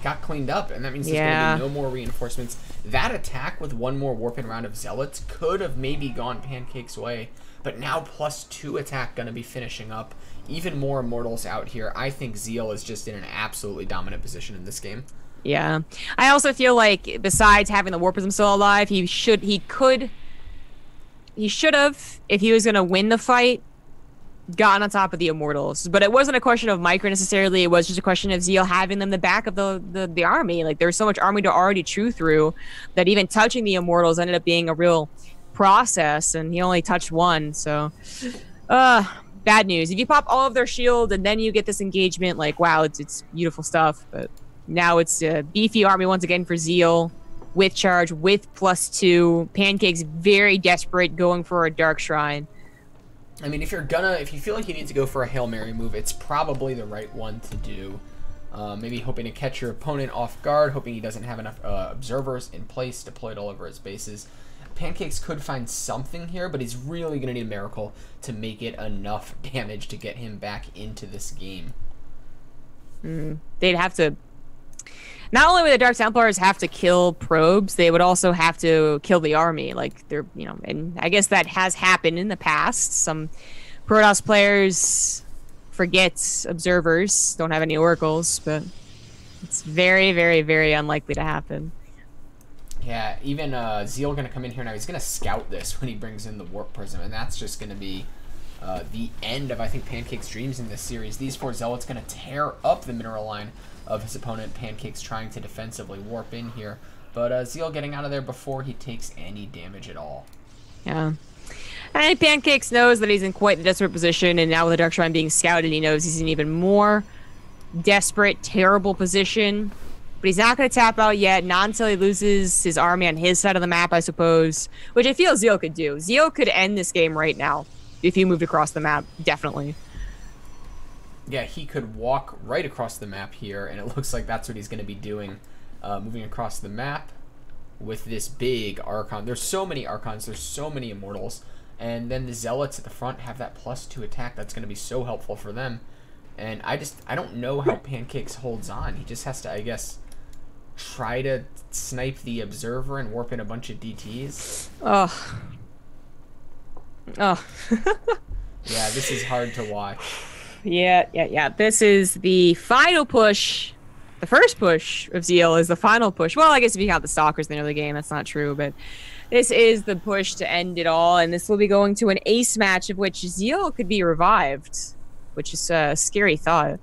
got cleaned up, and that means there's going to be no more reinforcements. That attack with one more warping round of zealots could have maybe gone Pancake's way, but now +2 attack going to be finishing up. Even more immortals out here. I think Zeal is just in an absolutely dominant position in this game. Yeah. I also feel like besides having the Warp Prism still alive, he should have, if he was going to win the fight, gotten on top of the immortals. But it wasn't a question of micro necessarily. It was just a question of Zeal having them in the back of the army. Like, there's so much army to already chew through that even touching the immortals ended up being a real process, and he only touched one. So bad news. If you pop all of their shield and then you get this engagement, like, wow, it's beautiful stuff. But now it's a beefy army once again for Zeal, with charge, with +2. Pancake's very desperate, going for a Dark Shrine. I mean, if you feel like you need to go for a Hail Mary move, it's probably the right one to do. Maybe hoping to catch your opponent off guard, hoping he doesn't have enough observers in place deployed all over his bases. Pancakes could find something here, but he's really going to need a miracle to make it enough damage to get him back into this game. They'd have to... Not only would the Dark Templars have to kill probes, they would also have to kill the army. Like, they're, and I guess that has happened in the past. Some Protoss players forget observers, don't have any oracles, but it's very, very, very unlikely to happen. Yeah, even Zeal going to come in here now. He's going to scout this when he brings in the Warp Prism, and that's just going to be the end of, I think, Pancake's dreams in this series. These 4 Zealots going to tear up the mineral line of his opponent. Pancake's trying to defensively warp in here, but Zeal getting out of there before he takes any damage at all. Yeah. I think Pancakes knows that he's in quite a desperate position, and now with the Dark Shrine being scouted, he knows he's in even more desperate, terrible position. But he's not going to tap out yet, not until he loses his army on his side of the map, I suppose, which I feel Zeal could do. Zeal could end this game right now if he moved across the map, definitely. Yeah, he could walk right across the map here, and it looks like that's what he's going to be doing, moving across the map with this big Archon. There's so many Archons, there's so many Immortals, and then the Zealots at the front have that +2 attack. That's going to be so helpful for them. And I don't know how Pancakes holds on. He just has to, I guess, try to snipe the Observer and warp in a bunch of DTs. Oh. Oh. Yeah, this is hard to watch. Yeah. This is the final push. The first push of Zeal is the final push. Well, I guess if you count the Stalkers in the early game, that's not true, but this is the push to end it all, and this will be going to an ace match of which Zeal could be revived, which is a scary thought.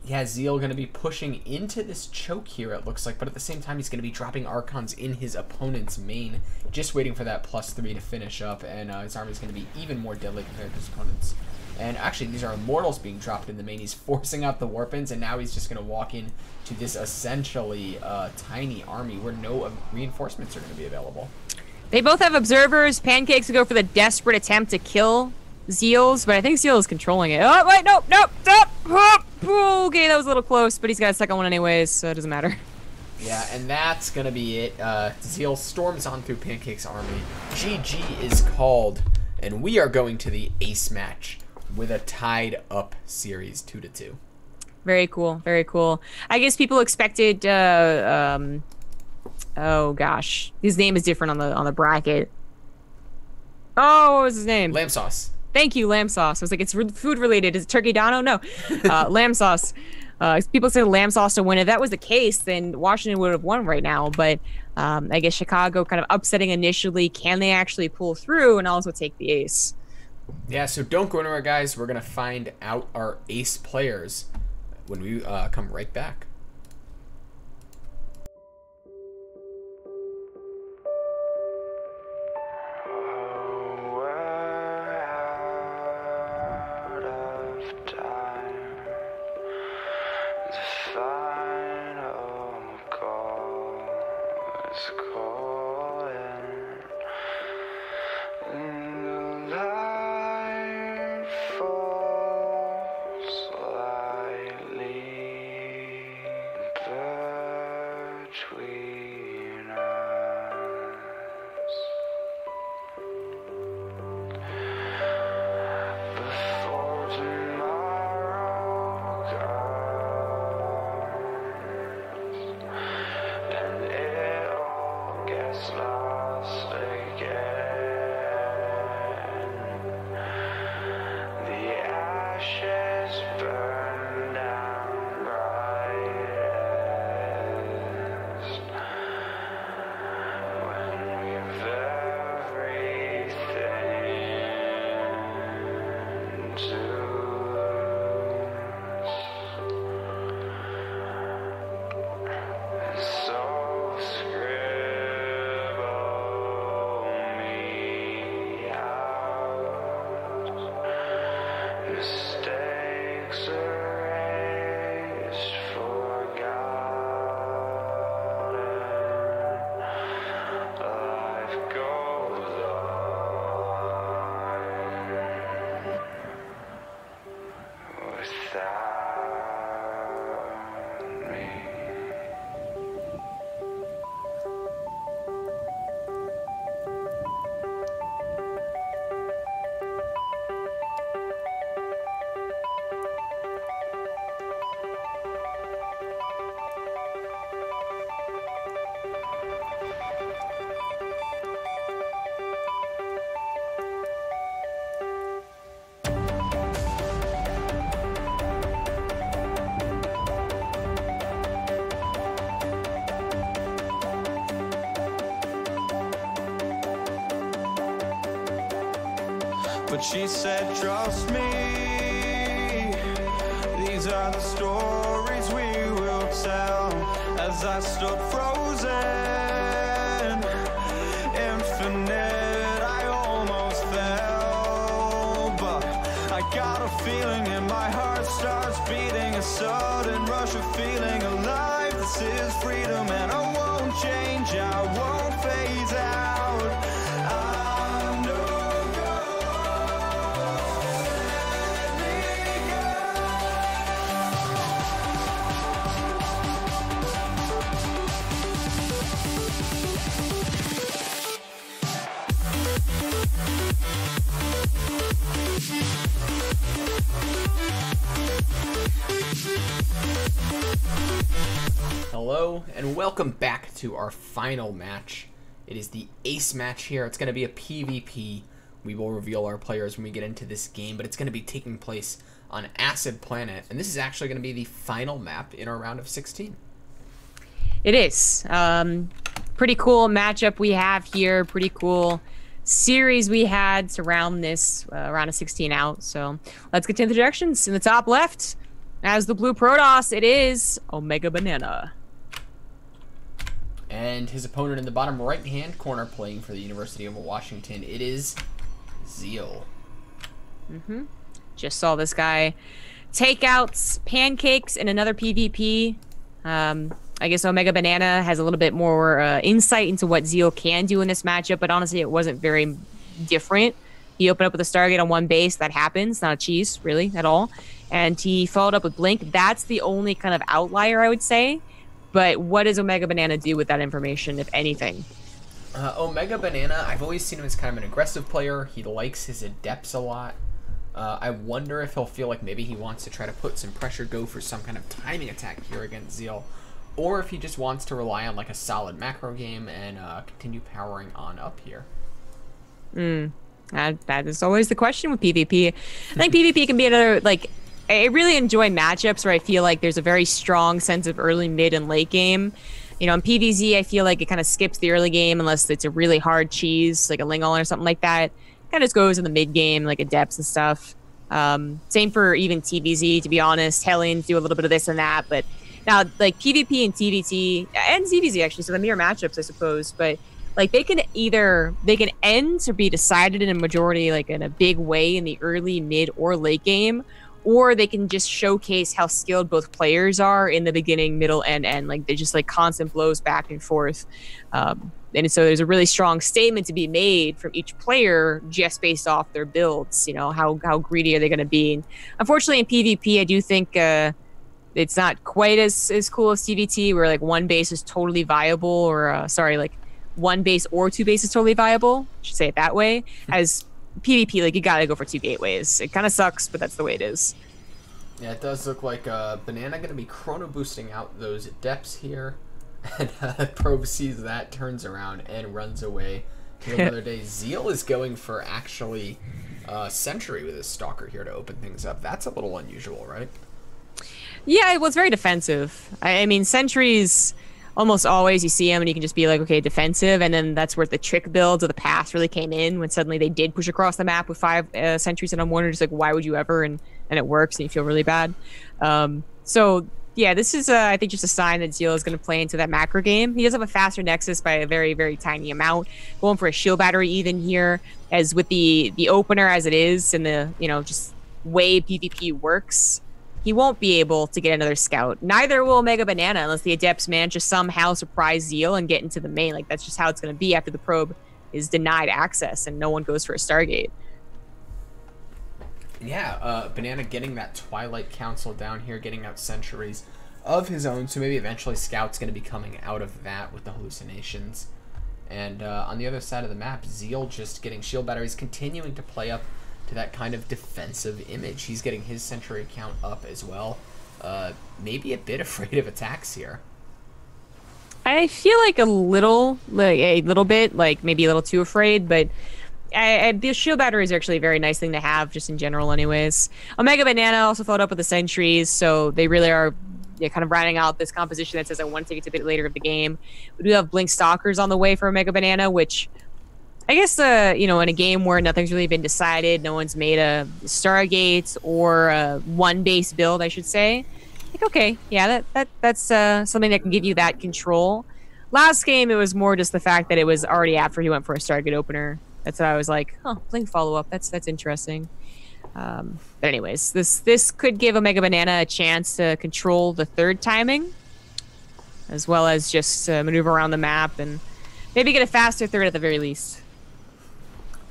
Yeah, Zeal going to be pushing into this choke here, it looks like, but at the same time, he's going to be dropping Archons in his opponent's main, just waiting for that +3 to finish up, and his army is going to be even more deadly compared to his opponent's. And actually, these are Immortals being dropped in the main. He's forcing out the Warpins, and now he's just going to walk in to this essentially tiny army where no reinforcements are going to be available. They both have Observers. Pancakes will go for the desperate attempt to kill Zeals, but I think Zeal is controlling it. Oh, wait, nope, stop! Okay, that was a little close, but he's got a second one anyways, so it doesn't matter. Yeah, and that's going to be it. Zeal storms on through Pancake's army. GG is called, and we are going to the ace match with a tied up series 2-2. Very cool, very cool. I guess people expected, oh gosh, his name is different on the bracket. Oh, what was his name? Lamb Sauce. Thank you, Lamb Sauce. I was like, it's food related. Is it Turkey Dono? No. Lamb Sauce. People say Lamb Sauce to win. If that was the case, then Washington would have won right now. But I guess Chicago kind of upsetting initially. Can they actually pull through and also take the ace? Yeah, so don't go anywhere, guys. We're going to find out our ace players when we come right back. but she said, trust me, these are the stories we will tell. As I stood frozen, infinite, I almost fell, but I got a feeling and my heart starts beating, a sudden rush of feeling alive. This is freedom and I won't change, I won't phase out. I know God, let me Hello, and welcome back to our final match. It is the ace match here. It's going to be a PvP. We will reveal our players when we get into this game, but it's going to be taking place on Acid Planet, and this is actually going to be the final map in our round of 16. It is. Pretty cool matchup we have here. Pretty cool series we had to round this round of 16 out. So let's get to introductions. In the top left, as the blue Protoss, it is Omega Banana. And his opponent in the bottom right-hand corner playing for the University of Washington, it is Zeal. Just saw this guy take out pancakes in another PvP. I guess Omega Banana has a little bit more insight into what Zeal can do in this matchup, but honestly, it wasn't very different. He opened up with a Stargate on one base. That happens. Not a cheese, really, at all. And he followed up with Blink. That's the only kind of outlier, I would say. But what does Omega Banana do with that information, if anything? Omega Banana, I've always seen him as kind of an aggressive player. He likes his adepts a lot. I wonder if he'll feel like maybe he wants to try to put some pressure, go for some kind of timing attack here against Zeal. Or if he just wants to rely on like a solid macro game and continue powering on up here. That is always the question with PvP. I think PvP can be another, like, I really enjoy matchups where I feel like there's a very strong sense of early, mid, and late game. You know, in PvZ, I feel like it kind of skips the early game unless it's a really hard cheese, like a Lingon or something like that. Kind of just goes in the mid game, like Adepts and stuff. Same for even TVZ, to be honest. Hellions do a little bit of this and that, but now, like, PvP and TVT, and ZVZ actually, so the mirror matchups, I suppose, but like they can end or be decided in a majority, like in a big way in the early, mid, or late game, or they can just showcase how skilled both players are in the beginning, middle, and end. Like they just like constant blows back and forth. And so there's a really strong statement to be made from each player just based off their builds. You know, how greedy are they going to be? And unfortunately, in PvP, I do think it's not quite as cool as TVT, where like one base is totally viable, or like one base or two bases totally viable. I should say it that way. As PvP, like you gotta go for two gateways. It kind of sucks, but that's the way it is. Yeah, it does look like Banana gonna be chrono boosting out those depths here, and Probe sees that, turns around, and runs away to another day. Zeal is going for actually Sentry with his Stalker here to open things up. That's a little unusual, right? Yeah, it was very defensive. I mean, Sentries, almost always you see them and you can just be like, okay, defensive, and then that's where the trick builds of the past really came in, when suddenly they did push across the map with 5 sentries, and I'm wondering just like, why would you ever? And it works, and you feel really bad. So yeah, this is I think just a sign that Zeal is going to play into that macro game. He does have a faster Nexus by a very, very tiny amount, going for a shield battery even here, as with the opener as it is, and the, you know, just way PvP works. He won't be able to get another scout. Neither will Omega Banana unless the Adepts manage to somehow surprise Zeal and get into the main. Like, that's just how it's going to be after the probe is denied access and no one goes for a Stargate. Yeah, Banana getting that Twilight Council down here, getting out sentries of his own, so maybe eventually Scout's going to be coming out of that with the hallucinations. And on the other side of the map, Zeal just getting shield batteries, continuing to play up to that kind of defensive image. He's getting his sentry count up as well. Maybe a bit afraid of attacks here. I feel like a little bit, like maybe a little too afraid, but the shield batteries are actually a very nice thing to have, just in general anyways. Omega Banana also followed up with the sentries, so they really are kind of rounding out this composition that says I want to take it to a bit later of the game. We do have Blink Stalkers on the way for Omega Banana, which I guess, you know, in a game where nothing's really been decided, no one's made a Stargate or a one base build, I should say. Like, okay, yeah, that's something that can give you that control. Last game, it was more just the fact that it was already after he went for a Stargate opener. That's why I was like, huh, playing follow up. That's interesting. But anyways, this could give Omega Banana a chance to control the third timing, as well as just maneuver around the map and maybe get a faster third at the very least.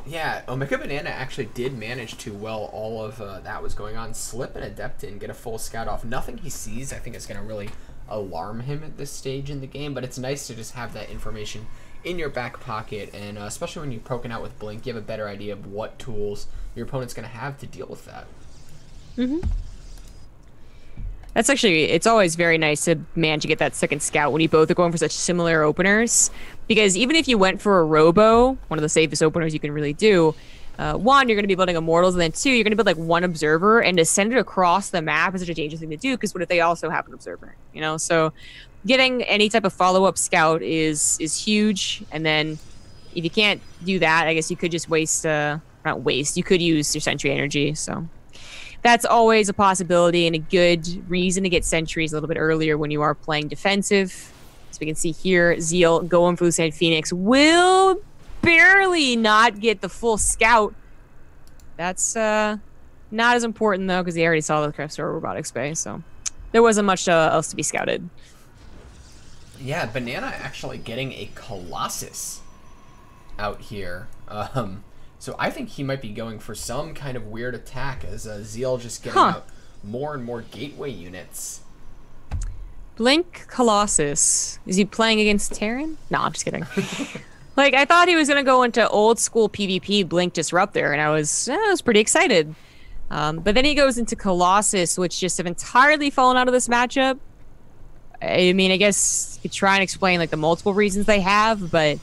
Yeah, Omega Banana actually did manage to, while all of that was going on, slip an Adept in, get a full scout off. Nothing he sees, I think, is going to really alarm him at this stage in the game, but it's nice to just have that information in your back pocket, and especially when you're poking out with Blink, you have a better idea of what tools your opponent's going to have to deal with that. Mm-hmm. That's actually, it's always very nice to manage to get that second scout when you both are going for such similar openers. Because even if you went for a Robo, one of the safest openers you can really do, one, you're going to be building Immortals, and then two, you're going to build like one Observer, and to send it across the map is such a dangerous thing to do, because what if they also have an Observer, you know? So getting any type of follow-up scout is huge, and then if you can't do that, I guess you could just waste, not waste, you could use your Sentry energy, so... That's always a possibility and a good reason to get sentries a little bit earlier when you are playing defensive. As we can see here, Zeal going for Lucid Phoenix will barely not get the full scout. That's not as important, though, because they already saw the Creftstar Robotics Bay, so there wasn't much else to be scouted. Yeah, Banana actually getting a Colossus out here. So I think he might be going for some kind of weird attack as Zeal just getting out more and more gateway units. Blink Colossus. Is he playing against Terran? No, I'm just kidding. Like, I thought he was going to go into old school PvP Blink Disruptor, and I was pretty excited. But then he goes into Colossus, which just have entirely fallen out of this matchup. I mean, I guess you could try and explain, like, the multiple reasons they have, but...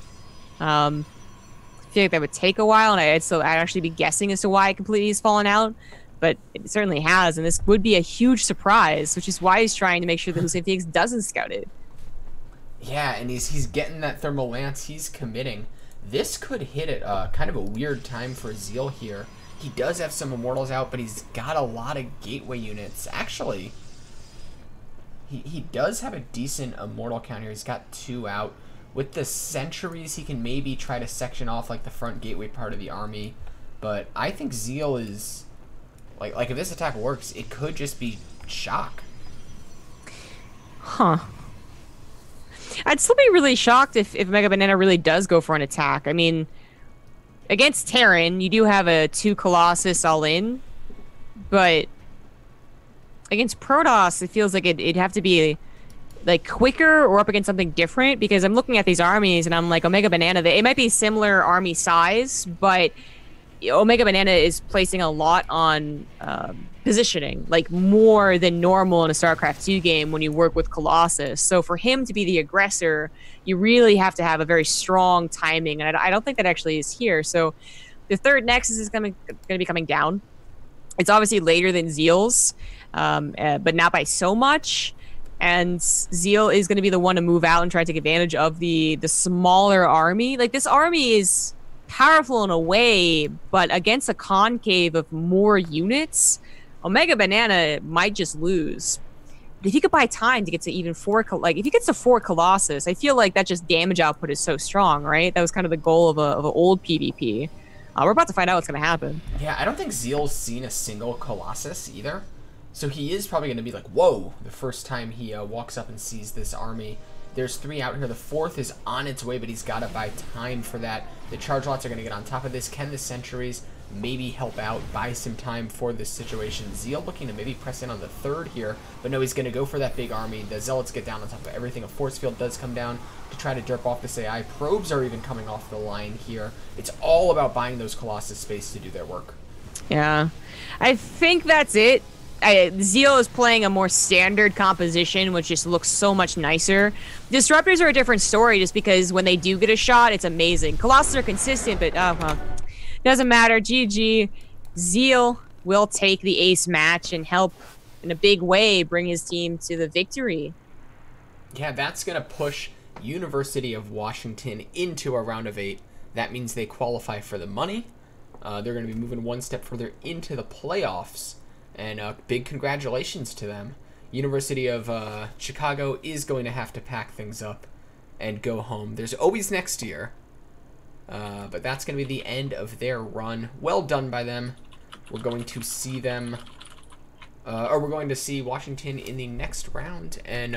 I feel like that would take a while, and I'd actually be guessing as to why it completely has fallen out, but it certainly has, and this would be a huge surprise, which is why he's trying to make sure that Lucid Phoenix doesn't scout it. Yeah, and he's getting that Thermal Lance, he's committing. This could hit at kind of a weird time for Zeal here. He does have some Immortals out, but he's got a lot of gateway units. Actually, he does have a decent Immortal count here. He's got 2 out. With the sentries, he can maybe try to section off like the front gateway part of the army, but I think Zeal is like if this attack works, it could just be shock. Huh. I'd still be really shocked if Mega Banana really does go for an attack. I mean, against Terran, you do have a 2 Colossus all in, but against Protoss, it feels like it'd have to be like quicker or up against something different, because I'm looking at these armies and I'm like, Omega Banana, it might be similar army size, but Omega Banana is placing a lot on positioning, like more than normal in a StarCraft 2 game when you work with Colossus. So for him to be the aggressor, you really have to have a very strong timing, and I don't think that actually is here. So the third Nexus is going to be coming down. It's obviously later than Zeal's, but not by so much. And Zeal is going to be the one to move out and try to take advantage of the smaller army. Like, this army is powerful in a way, but against a concave of more units, Omega Banana might just lose. But if he could buy time to get to even 4, like if he gets to 4 Colossus, I feel like that just damage output is so strong, right? That was kind of the goal of an old PvP. We're about to find out what's going to happen. Yeah, I don't think Zeal's seen a single Colossus either. So he is probably going to be like, whoa, the first time he walks up and sees this army. There's 3 out here. The 4th is on its way, but he's got to buy time for that. The charge lots are going to get on top of this. Can the sentries maybe help out, buy some time for this situation? Zeal looking to maybe press in on the 3rd here, but no, he's going to go for that big army. The Zealots get down on top of everything. A force field does come down to try to derp off this AI. Probes are even coming off the line here. It's all about buying those Colossus space to do their work. Yeah, I think that's it. Zeal is playing a more standard composition, which just looks so much nicer. Disruptors are a different story, just because when they do get a shot, it's amazing. Colossus are consistent, but well, doesn't matter. GG. Zeal will take the ace match and help in a big way bring his team to the victory. Yeah, that's going to push University of Washington into a round of 8. That means they qualify for the money. They're going to be moving one step further into the playoffs, and big congratulations to them. University of Chicago is going to have to pack things up and go home. There's always next year, but that's going to be the end of their run. Well done by them. We're going to see them, or we're going to see Washington in the next round, and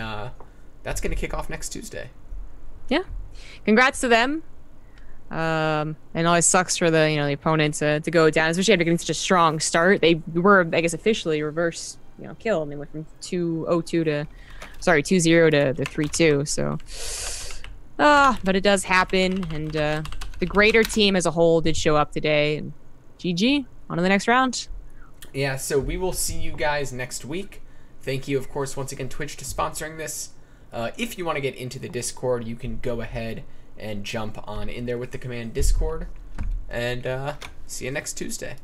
that's going to kick off next Tuesday. Yeah, congrats to them. And it always sucks for the the opponent to go down, especially after getting such a strong start. They were, I guess, officially reverse killed. They went from 2-0 to 3-2. So, but it does happen, and the greater team as a whole did show up today. And GG, on to the next round. Yeah, so we will see you guys next week. Thank you, of course, once again, Twitch, to sponsoring this. If you want to get into the Discord, you can go ahead and jump on in there with the command Discord. And see you next Tuesday.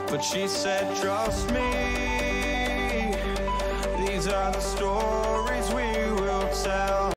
But she said, trust me, these are the stories we will tell.